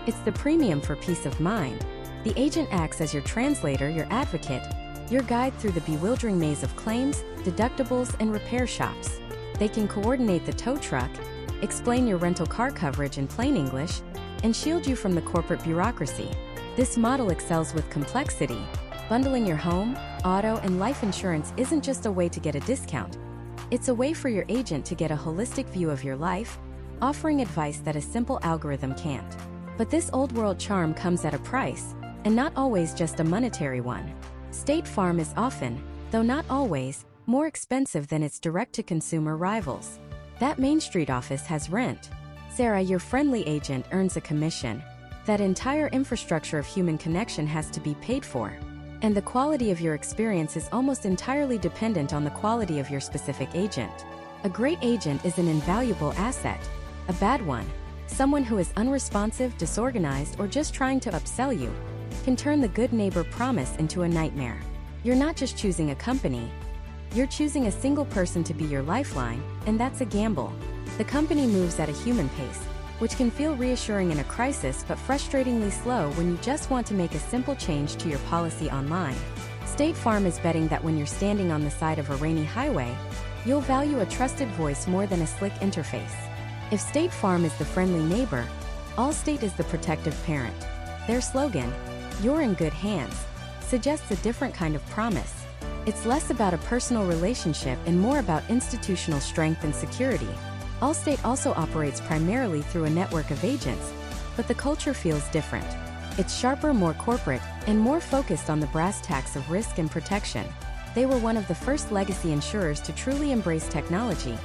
It's the premium for peace of mind. The agent acts as your translator, your advocate, your guide through the bewildering maze of claims, deductibles, and repair shops. They can coordinate the tow truck, explain your rental car coverage in plain English, and shield you from the corporate bureaucracy. This model excels with complexity. Bundling your home, auto, and life insurance isn't just a way to get a discount. It's a way for your agent to get a holistic view of your life, offering advice that a simple algorithm can't. But this old-world charm comes at a price, and not always just a monetary one. State Farm is often, though not always, more expensive than its direct-to-consumer rivals. That Main Street office has rent. Sarah, your friendly agent, earns a commission. That entire infrastructure of human connection has to be paid for. And the quality of your experience is almost entirely dependent on the quality of your specific agent. A great agent is an invaluable asset. A bad one, someone who is unresponsive, disorganized, or just trying to upsell you, can turn the good neighbor promise into a nightmare. You're not just choosing a company, you're choosing a single person to be your lifeline, and that's a gamble. The company moves at a human pace, which can feel reassuring in a crisis but frustratingly slow when you just want to make a simple change to your policy online. State Farm is betting that when you're standing on the side of a rainy highway, you'll value a trusted voice more than a slick interface. If State Farm is the friendly neighbor, Allstate is the protective parent. Their slogan, "You're in good hands," suggests a different kind of promise. It's less about a personal relationship and more about institutional strength and security. Allstate also operates primarily through a network of agents, but the culture feels different. It's sharper, more corporate, and more focused on the brass tacks of risk and protection. They were one of the first legacy insurers to truly embrace technology,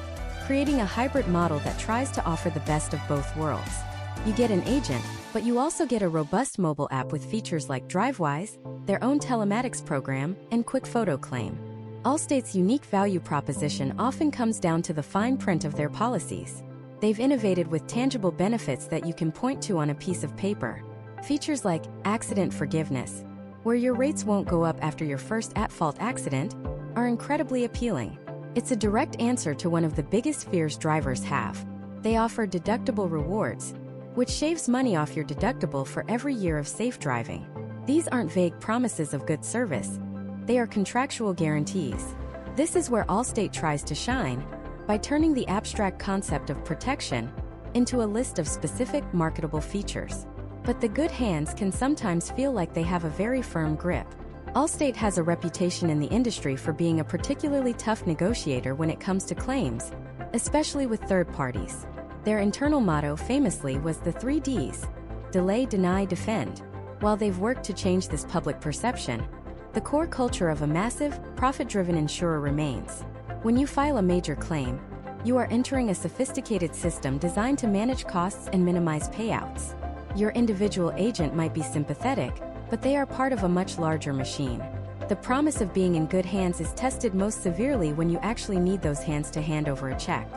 creating a hybrid model that tries to offer the best of both worlds. You get an agent, but you also get a robust mobile app with features like DriveWise, their own telematics program, and quick photo claim. Allstate's unique value proposition often comes down to the fine print of their policies. They've innovated with tangible benefits that you can point to on a piece of paper. Features like accident forgiveness, where your rates won't go up after your first at-fault accident, are incredibly appealing. It's a direct answer to one of the biggest fears drivers have. They offer deductible rewards, which shaves money off your deductible for every year of safe driving. These aren't vague promises of good service. They are contractual guarantees. This is where Allstate tries to shine, by turning the abstract concept of protection into a list of specific, marketable features. But the good hands can sometimes feel like they have a very firm grip. Allstate has a reputation in the industry for being a particularly tough negotiator when it comes to claims, especially with third parties. Their internal motto famously was the 3 Ds: delay, deny, defend. While they've worked to change this public perception, the core culture of a massive, profit-driven insurer remains. When you file a major claim, you are entering a sophisticated system designed to manage costs and minimize payouts. Your individual agent might be sympathetic, but they are part of a much larger machine. The promise of being in good hands is tested most severely when you actually need those hands to hand over a check.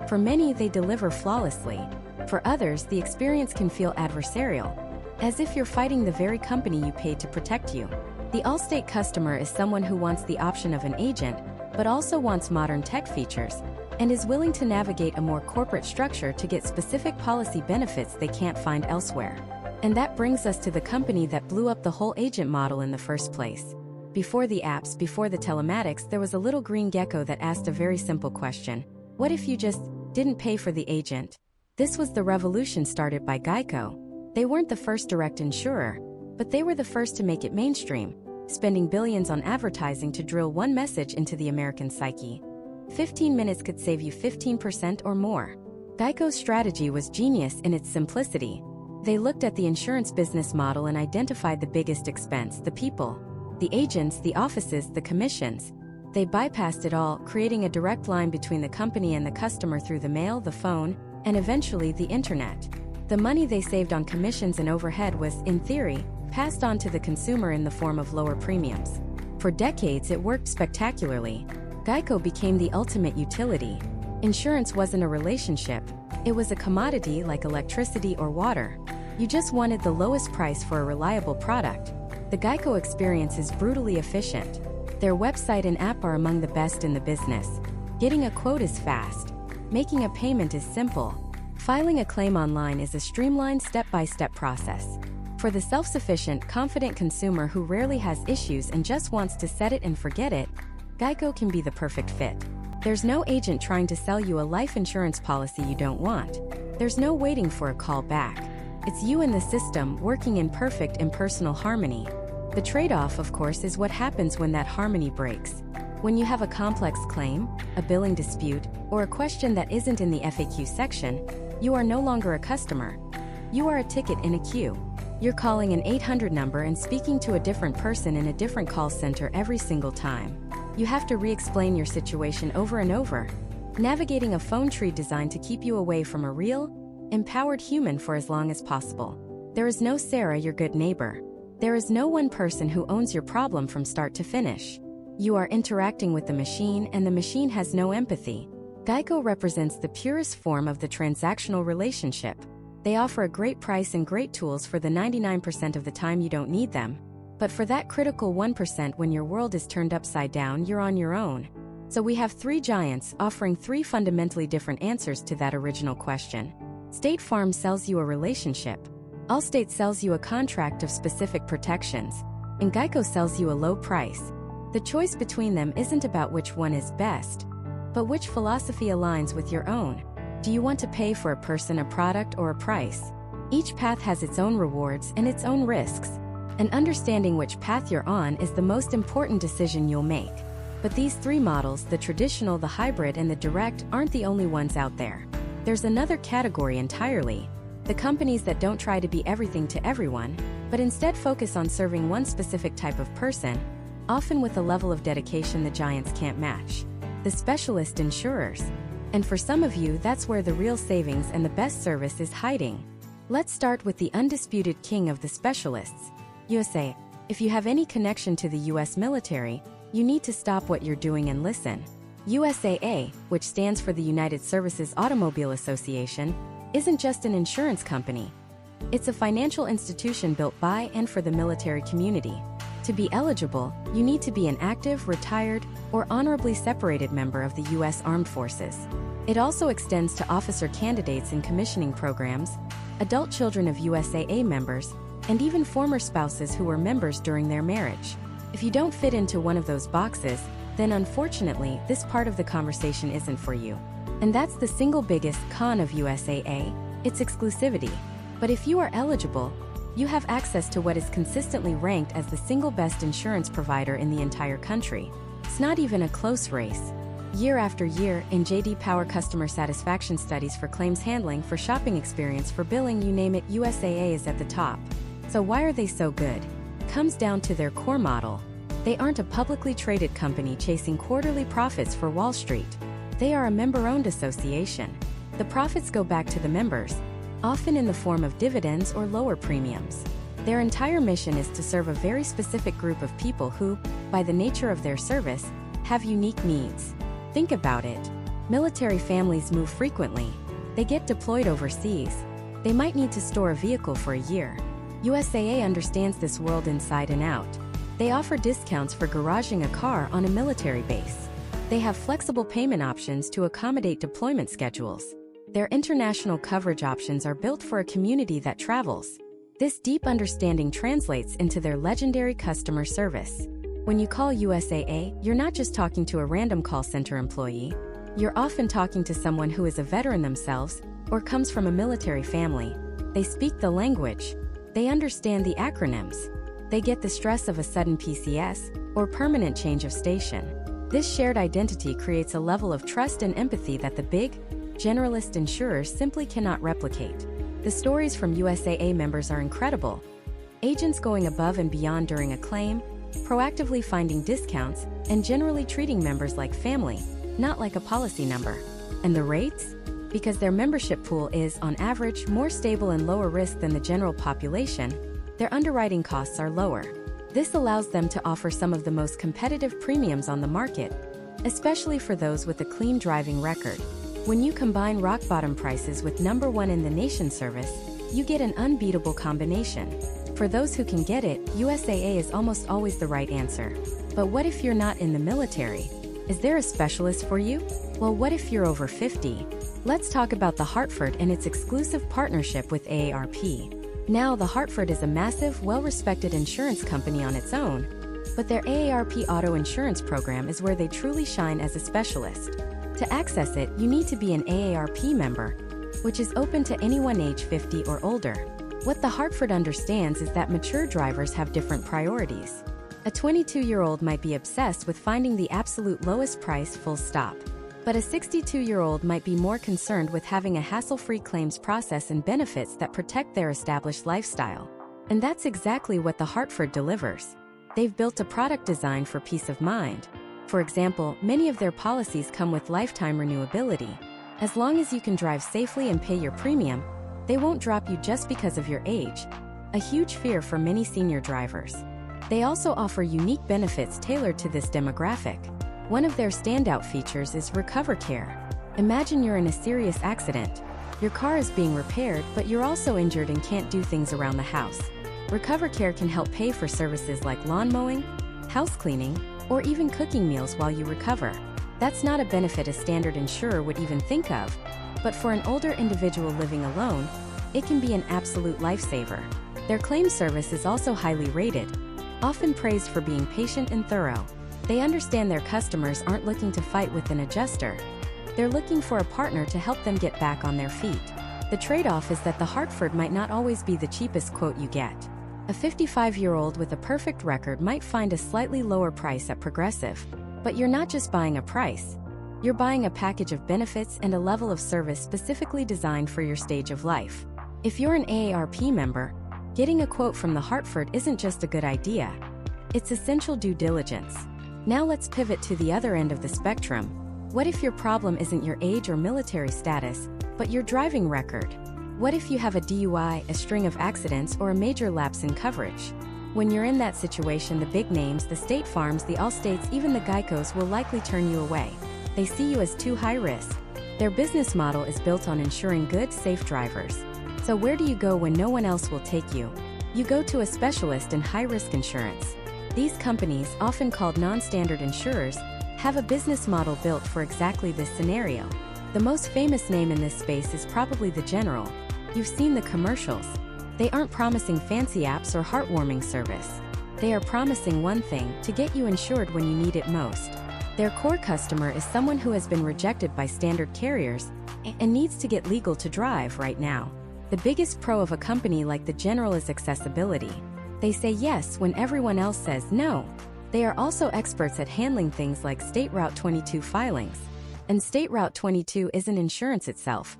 For many, they deliver flawlessly. For others, the experience can feel adversarial, as if you're fighting the very company you paid to protect you. The Allstate customer is someone who wants the option of an agent, but also wants modern tech features, and is willing to navigate a more corporate structure to get specific policy benefits they can't find elsewhere. And that brings us to the company that blew up the whole agent model in the first place. Before the apps, before the telematics, there was a little green gecko that asked a very simple question. What if you just didn't pay for the agent? This was the revolution started by Geico. They weren't the first direct insurer, but they were the first to make it mainstream, spending billions on advertising to drill one message into the American psyche. 15 minutes could save you 15% or more. Geico's strategy was genius in its simplicity. They looked at the insurance business model and identified the biggest expense: the people. The agents, the offices, the commissions. They bypassed it all, creating a direct line between the company and the customer through the mail, the phone, and eventually the internet. The money they saved on commissions and overhead was, in theory, passed on to the consumer in the form of lower premiums. For decades, it worked spectacularly. Geico became the ultimate utility. Insurance wasn't a relationship, it was a commodity like electricity or water. You just wanted the lowest price for a reliable product. The Geico experience is brutally efficient. Their website and app are among the best in the business. Getting a quote is fast. Making a payment is simple. Filing a claim online is a streamlined step-by-step process. For the self-sufficient, confident consumer who rarely has issues and just wants to set it and forget it, Geico can be the perfect fit. There's no agent trying to sell you a life insurance policy you don't want. There's no waiting for a call back. It's you and the system working in perfect impersonal harmony. The trade-off, of course, is what happens when that harmony breaks. When you have a complex claim, a billing dispute, or a question that isn't in the FAQ section, you are no longer a customer. You are a ticket in a queue. You're calling an 800 number and speaking to a different person in a different call center every single time. You have to re-explain your situation over and over, navigating a phone tree designed to keep you away from a real, empowered human for as long as possible. There is no Sarah, your good neighbor. There is no one person who owns your problem from start to finish. You are interacting with the machine, and the machine has no empathy. Geico represents the purest form of the transactional relationship. They offer a great price and great tools for the 99% of the time you don't need them. But for that critical 1% when your world is turned upside down, you're on your own. So we have three giants offering three fundamentally different answers to that original question. State Farm sells you a relationship. Allstate sells you a contract of specific protections. And Geico sells you a low price. The choice between them isn't about which one is best, but which philosophy aligns with your own. Do you want to pay for a person, a product, or a price? Each path has its own rewards and its own risks. And understanding which path you're on is the most important decision you'll make. But these three models, the traditional, the hybrid, and the direct, aren't the only ones out there. There's another category entirely. The companies that don't try to be everything to everyone, but instead focus on serving one specific type of person, often with a level of dedication the giants can't match. The specialist insurers. And for some of you, that's where the real savings and the best service is hiding. Let's start with the undisputed king of the specialists, USA. If you have any connection to the US military, you need to stop what you're doing and listen. USAA, which stands for the United Services Automobile Association, isn't just an insurance company. It's a financial institution built by and for the military community. To be eligible, you need to be an active, retired, or honorably separated member of the U.S. Armed Forces. It also extends to officer candidates in commissioning programs, adult children of USAA members, and even former spouses who were members during their marriage. If you don't fit into one of those boxes, then unfortunately, this part of the conversation isn't for you. And that's the single biggest con of USAA, its exclusivity. But if you are eligible, you have access to what is consistently ranked as the single best insurance provider in the entire country. It's not even a close race. Year after year, in J.D. Power customer satisfaction studies for claims handling, for shopping experience, for billing, you name it, USAA is at the top. So why are they so good? Comes down to their core model. They aren't a publicly traded company chasing quarterly profits for Wall Street. They are a member-owned association. The profits go back to the members, often in the form of dividends or lower premiums. Their entire mission is to serve a very specific group of people who, by the nature of their service, have unique needs. Think about it. Military families move frequently. They get deployed overseas. They might need to store a vehicle for a year. USAA understands this world inside and out. They offer discounts for garaging a car on a military base. They have flexible payment options to accommodate deployment schedules. Their international coverage options are built for a community that travels. This deep understanding translates into their legendary customer service. When you call USAA, you're not just talking to a random call center employee. You're often talking to someone who is a veteran themselves or comes from a military family. They speak the language. They understand the acronyms. They get the stress of a sudden PCS or permanent change of station. This shared identity creates a level of trust and empathy that the big, generalist insurers simply cannot replicate. The stories from USAA members are incredible. Agents going above and beyond during a claim, proactively finding discounts, and generally treating members like family, not like a policy number. And the rates? Because their membership pool is, on average, more stable and lower risk than the general population, their underwriting costs are lower. This allows them to offer some of the most competitive premiums on the market, especially for those with a clean driving record. When you combine rock-bottom prices with #1 in the nation service, you get an unbeatable combination. For those who can get it, USAA is almost always the right answer. But what if you're not in the military? Is there a specialist for you? Well, what if you're over 50? Let's talk about the Hartford and its exclusive partnership with AARP. Now, the Hartford is a massive, well-respected insurance company on its own, but their AARP auto insurance program is where they truly shine as a specialist. To access it, you need to be an AARP member, which is open to anyone age 50 or older. What the Hartford understands is that mature drivers have different priorities. A 22-year-old might be obsessed with finding the absolute lowest price, full stop. But a 62-year-old might be more concerned with having a hassle-free claims process and benefits that protect their established lifestyle. And that's exactly what the Hartford delivers. They've built a product designed for peace of mind. For example, many of their policies come with lifetime renewability. As long as you can drive safely and pay your premium, they won't drop you just because of your age, a huge fear for many senior drivers. They also offer unique benefits tailored to this demographic. One of their standout features is Recover Care. Imagine you're in a serious accident. Your car is being repaired, but you're also injured and can't do things around the house. Recover Care can help pay for services like lawn mowing, house cleaning, or even cooking meals while you recover. That's not a benefit a standard insurer would even think of, but for an older individual living alone, it can be an absolute lifesaver. Their claim service is also highly rated, often praised for being patient and thorough. They understand their customers aren't looking to fight with an adjuster. They're looking for a partner to help them get back on their feet. The trade-off is that the Hartford might not always be the cheapest quote you get. A 55-year-old with a perfect record might find a slightly lower price at Progressive. But you're not just buying a price. You're buying a package of benefits and a level of service specifically designed for your stage of life. If you're an AARP member, getting a quote from the Hartford isn't just a good idea. It's essential due diligence. Now let's pivot to the other end of the spectrum. What if your problem isn't your age or military status, but your driving record? What if you have a DUI, a string of accidents, or a major lapse in coverage? When you're in that situation, the big names, the State Farms, the Allstates, even the Geicos will likely turn you away. They see you as too high risk. Their business model is built on ensuring good, safe drivers. So where do you go when no one else will take you? You go to a specialist in high-risk insurance. These companies, often called non-standard insurers, have a business model built for exactly this scenario. The most famous name in this space is probably the General. You've seen the commercials. They aren't promising fancy apps or heartwarming service. They are promising one thing: to get you insured when you need it most. Their core customer is someone who has been rejected by standard carriers and needs to get legal to drive right now. The biggest pro of a company like the General is accessibility. They say yes when everyone else says no. They are also experts at handling things like State Route 22 filings. And State Route 22 isn't insurance itself.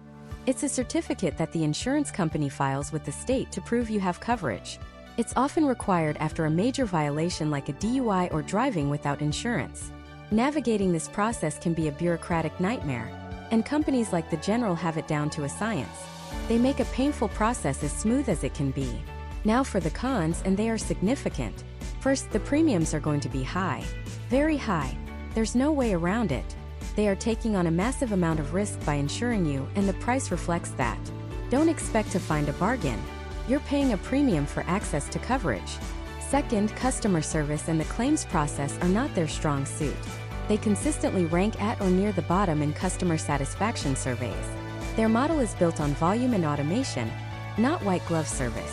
It's a certificate that the insurance company files with the state to prove you have coverage. It's often required after a major violation like a DUI or driving without insurance. Navigating this process can be a bureaucratic nightmare, and companies like the General have it down to a science. They make a painful process as smooth as it can be. Now for the cons, and they are significant. First, the premiums are going to be high. Very high. There's no way around it. They are taking on a massive amount of risk by insuring you, and the price reflects that. Don't expect to find a bargain. You're paying a premium for access to coverage. Second, customer service and the claims process are not their strong suit. They consistently rank at or near the bottom in customer satisfaction surveys. Their model is built on volume and automation, not white glove service.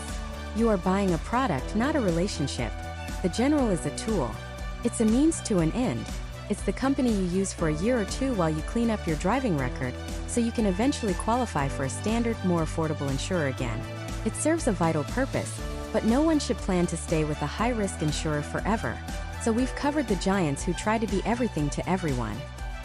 You are buying a product, not a relationship. The General is a tool. It's a means to an end. It's the company you use for a year or two while you clean up your driving record, so you can eventually qualify for a standard, more affordable insurer again. It serves a vital purpose, but no one should plan to stay with a high-risk insurer forever. So we've covered the giants who try to be everything to everyone.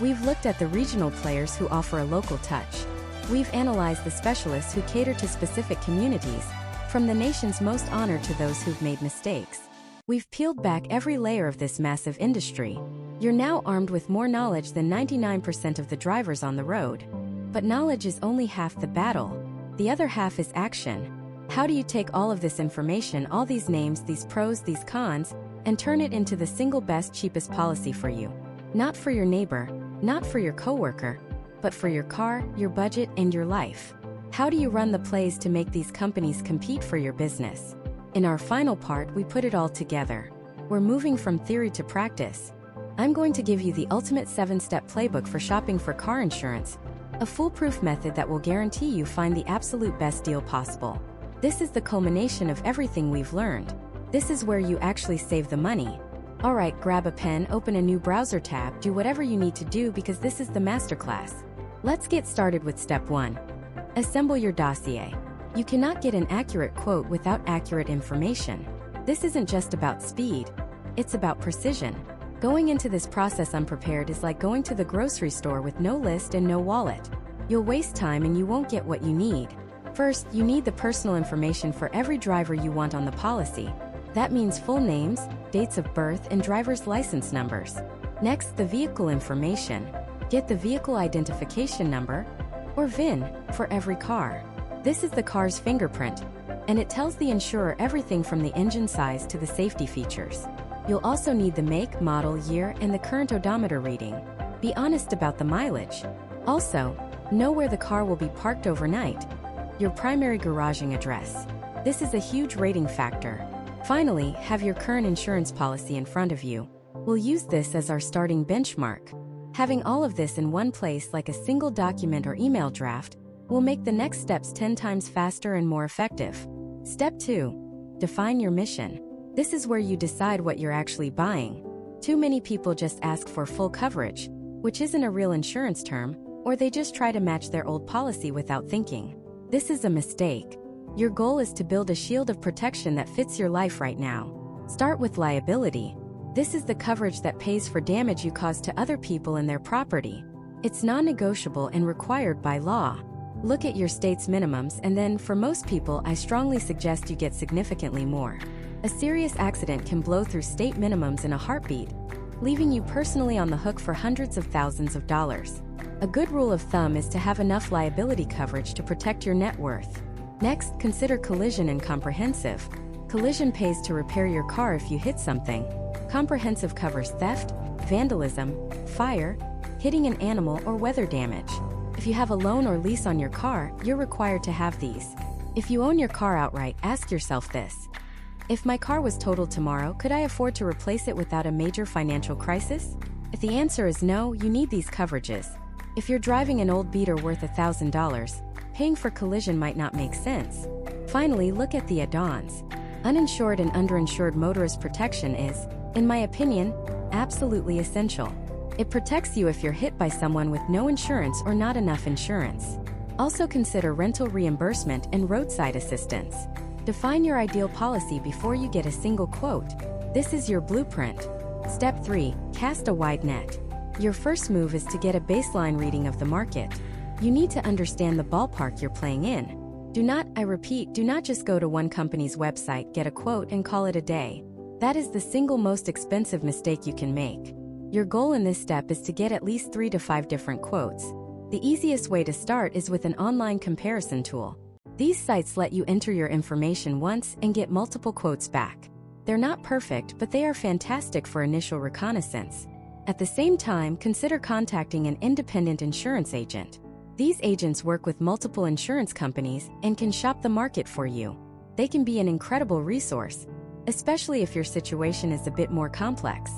We've looked at the regional players who offer a local touch. We've analyzed the specialists who cater to specific communities, from the nation's most honored to those who've made mistakes. We've peeled back every layer of this massive industry. You're now armed with more knowledge than 99% of the drivers on the road. But knowledge is only half the battle. The other half is action. How do you take all of this information, all these names, these pros, these cons, and turn it into the single best, cheapest policy for you? Not for your neighbor, not for your coworker, but for your car, your budget, and your life. How do you run the plays to make these companies compete for your business? In our final part, we put it all together. We're moving from theory to practice. I'm going to give you the ultimate 7-step playbook for shopping for car insurance, a foolproof method that will guarantee you find the absolute best deal possible. This is the culmination of everything we've learned. This is where you actually save the money. Alright, grab a pen, open a new browser tab, do whatever you need to do because this is the masterclass. Let's get started with step 1. Assemble your dossier. You cannot get an accurate quote without accurate information. This isn't just about speed, it's about precision. Going into this process unprepared is like going to the grocery store with no list and no wallet. You'll waste time and you won't get what you need. First, you need the personal information for every driver you want on the policy. That means full names, dates of birth, and driver's license numbers. Next, the vehicle information. Get the vehicle identification number, or VIN, for every car. This is the car's fingerprint, and it tells the insurer everything from the engine size to the safety features. You'll also need the make, model, year, and the current odometer reading. Be honest about the mileage. Also, know where the car will be parked overnight. Your primary garaging address. This is a huge rating factor. Finally, have your current insurance policy in front of you. We'll use this as our starting benchmark. Having all of this in one place like a single document or email draft will make the next steps 10 times faster and more effective. Step 2. Define your mission. This is where you decide what you're actually buying. Too many people just ask for full coverage, which isn't a real insurance term, or they just try to match their old policy without thinking. This is a mistake. Your goal is to build a shield of protection that fits your life right now. Start with liability. This is the coverage that pays for damage you cause to other people and their property. It's non-negotiable and required by law. Look at your state's minimums and then, for most people, I strongly suggest you get significantly more. A serious accident can blow through state minimums in a heartbeat, leaving you personally on the hook for hundreds of thousands of dollars. A good rule of thumb is to have enough liability coverage to protect your net worth. Next, consider collision and comprehensive. Collision pays to repair your car if you hit something. Comprehensive covers theft, vandalism, fire, hitting an animal, or weather damage. If you have a loan or lease on your car, you're required to have these. If you own your car outright, ask yourself this. If my car was totaled tomorrow, could I afford to replace it without a major financial crisis? If the answer is no, you need these coverages. If you're driving an old beater worth $1,000, paying for collision might not make sense. Finally, look at the add-ons. Uninsured and underinsured motorist protection is, in my opinion, absolutely essential. It protects you if you're hit by someone with no insurance or not enough insurance. Also consider rental reimbursement and roadside assistance. Define your ideal policy before you get a single quote. This is your blueprint. Step 3. Cast a wide net. Your first move is to get a baseline reading of the market. You need to understand the ballpark you're playing in. Do not just go to one company's website, get a quote, and call it a day. That is the single most expensive mistake you can make. Your goal in this step is to get at least 3 to 5 different quotes. The easiest way to start is with an online comparison tool. These sites let you enter your information once and get multiple quotes back. They're not perfect, but they are fantastic for initial reconnaissance. At the same time, consider contacting an independent insurance agent. These agents work with multiple insurance companies and can shop the market for you. They can be an incredible resource, especially if your situation is a bit more complex.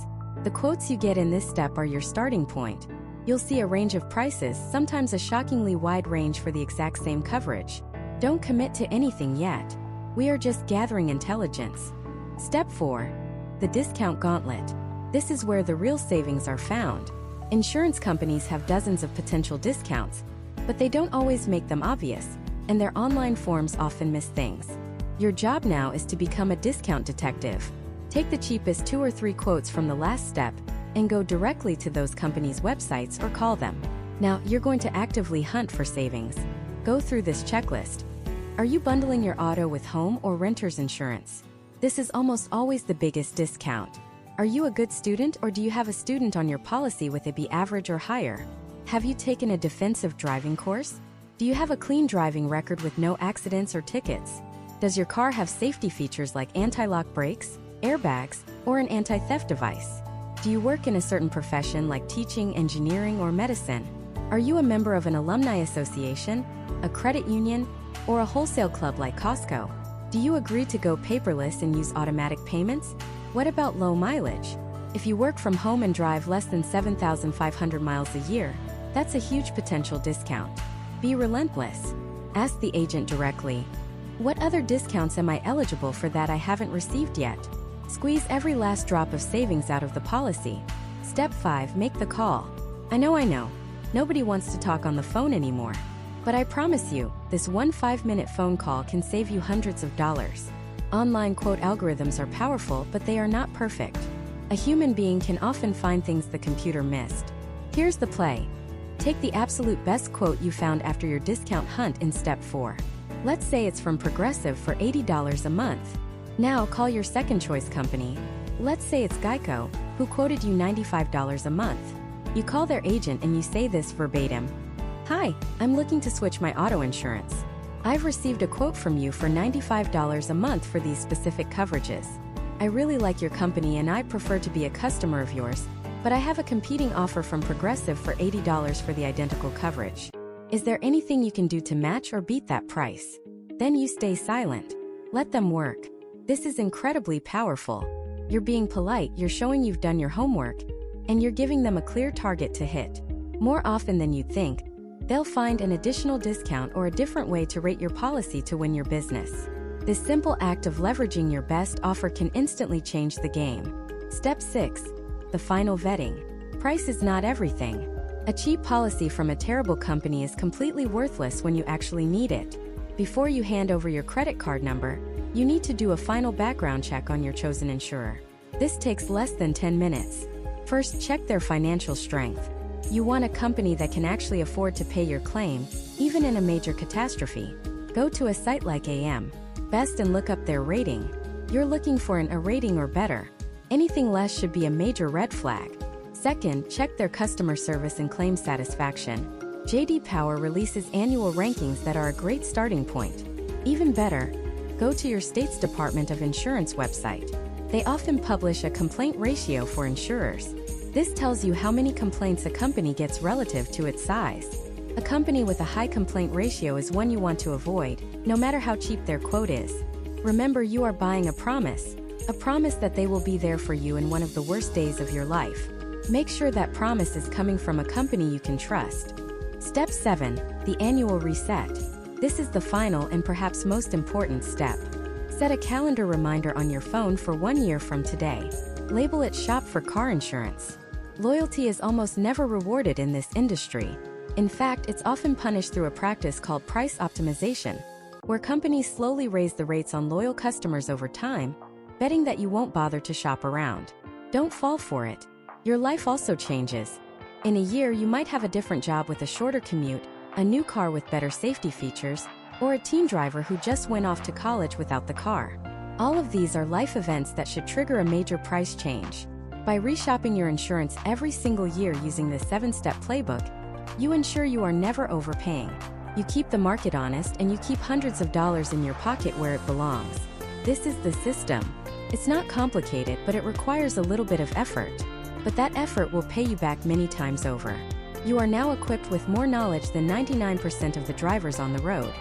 The quotes you get in this step are your starting point. You'll see a range of prices, sometimes a shockingly wide range for the exact same coverage. Don't commit to anything yet. We are just gathering intelligence. Step 4. The discount gauntlet. This is where the real savings are found. Insurance companies have dozens of potential discounts, but they don't always make them obvious, and their online forms often miss things. Your job now is to become a discount detective. Take the cheapest 2 or 3 quotes from the last step and go directly to those companies' websites or call them. Now, you're going to actively hunt for savings. Go through this checklist. Are you bundling your auto with home or renter's insurance? This is almost always the biggest discount. Are you a good student, or do you have a student on your policy with a B average or higher? Have you taken a defensive driving course? Do you have a clean driving record with no accidents or tickets? Does your car have safety features like anti-lock brakes, airbags, or an anti-theft device? Do you work in a certain profession like teaching, engineering, or medicine? Are you a member of an alumni association, a credit union, or a wholesale club like Costco? Do you agree to go paperless and use automatic payments? What about low mileage? If you work from home and drive less than 7,500 miles a year, that's a huge potential discount. Be relentless. Ask the agent directly. What other discounts am I eligible for that I haven't received yet? Squeeze every last drop of savings out of the policy. Step 5. Make the call. I know. Nobody wants to talk on the phone anymore. But I promise you, this one 5-minute phone call can save you hundreds of dollars. Online quote algorithms are powerful, but they are not perfect. A human being can often find things the computer missed. Here's the play. Take the absolute best quote you found after your discount hunt in step 4. Let's say it's from Progressive for $80 a month. Now call your second choice company. Let's say it's Geico, who quoted you $95 a month. You call their agent and you say this verbatim. Hi, I'm looking to switch my auto insurance. I've received a quote from you for $95 a month for these specific coverages. I really like your company and I prefer to be a customer of yours, but I have a competing offer from Progressive for $80 for the identical coverage. Is there anything you can do to match or beat that price? Then you stay silent. Let them work. This is incredibly powerful. You're being polite, you're showing you've done your homework, and you're giving them a clear target to hit. More often than you'd think, they'll find an additional discount or a different way to rate your policy to win your business. This simple act of leveraging your best offer can instantly change the game. Step 6. The final vetting. Price is not everything. A cheap policy from a terrible company is completely worthless when you actually need it. Before you hand over your credit card number, you need to do a final background check on your chosen insurer. This takes less than 10 minutes. First, check their financial strength. You want a company that can actually afford to pay your claim, even in a major catastrophe. Go to a site like AM Best and look up their rating. You're looking for an A rating or better. Anything less should be a major red flag. Second, check their customer service and claim satisfaction. J.D. Power releases annual rankings that are a great starting point. Even better, go to your state's Department of Insurance website. They often publish a complaint ratio for insurers. This tells you how many complaints a company gets relative to its size. A company with a high complaint ratio is one you want to avoid, no matter how cheap their quote is. Remember, you are buying a promise that they will be there for you in one of the worst days of your life. Make sure that promise is coming from a company you can trust. Step 7. The annual reset. This is the final and perhaps most important step. Set a calendar reminder on your phone for 1 year from today. Label it Shop for Car Insurance. Loyalty is almost never rewarded in this industry. In fact, it's often punished through a practice called price optimization, where companies slowly raise the rates on loyal customers over time, betting that you won't bother to shop around. Don't fall for it. Your life also changes. In a year, you might have a different job with a shorter commute, a new car with better safety features, or a teen driver who just went off to college without the car. All of these are life events that should trigger a major price change. By reshopping your insurance every single year using the 7-step playbook, you ensure you are never overpaying. You keep the market honest and you keep hundreds of dollars in your pocket where it belongs. This is the system. It's not complicated, but it requires a little bit of effort. But that effort will pay you back many times over. You are now equipped with more knowledge than 99% of the drivers on the road.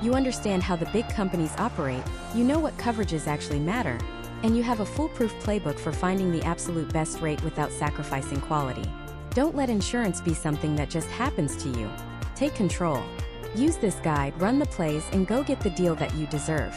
You understand how the big companies operate, you know what coverages actually matter, and you have a foolproof playbook for finding the absolute best rate without sacrificing quality. Don't let insurance be something that just happens to you. Take control. Use this guide, run the plays, and go get the deal that you deserve.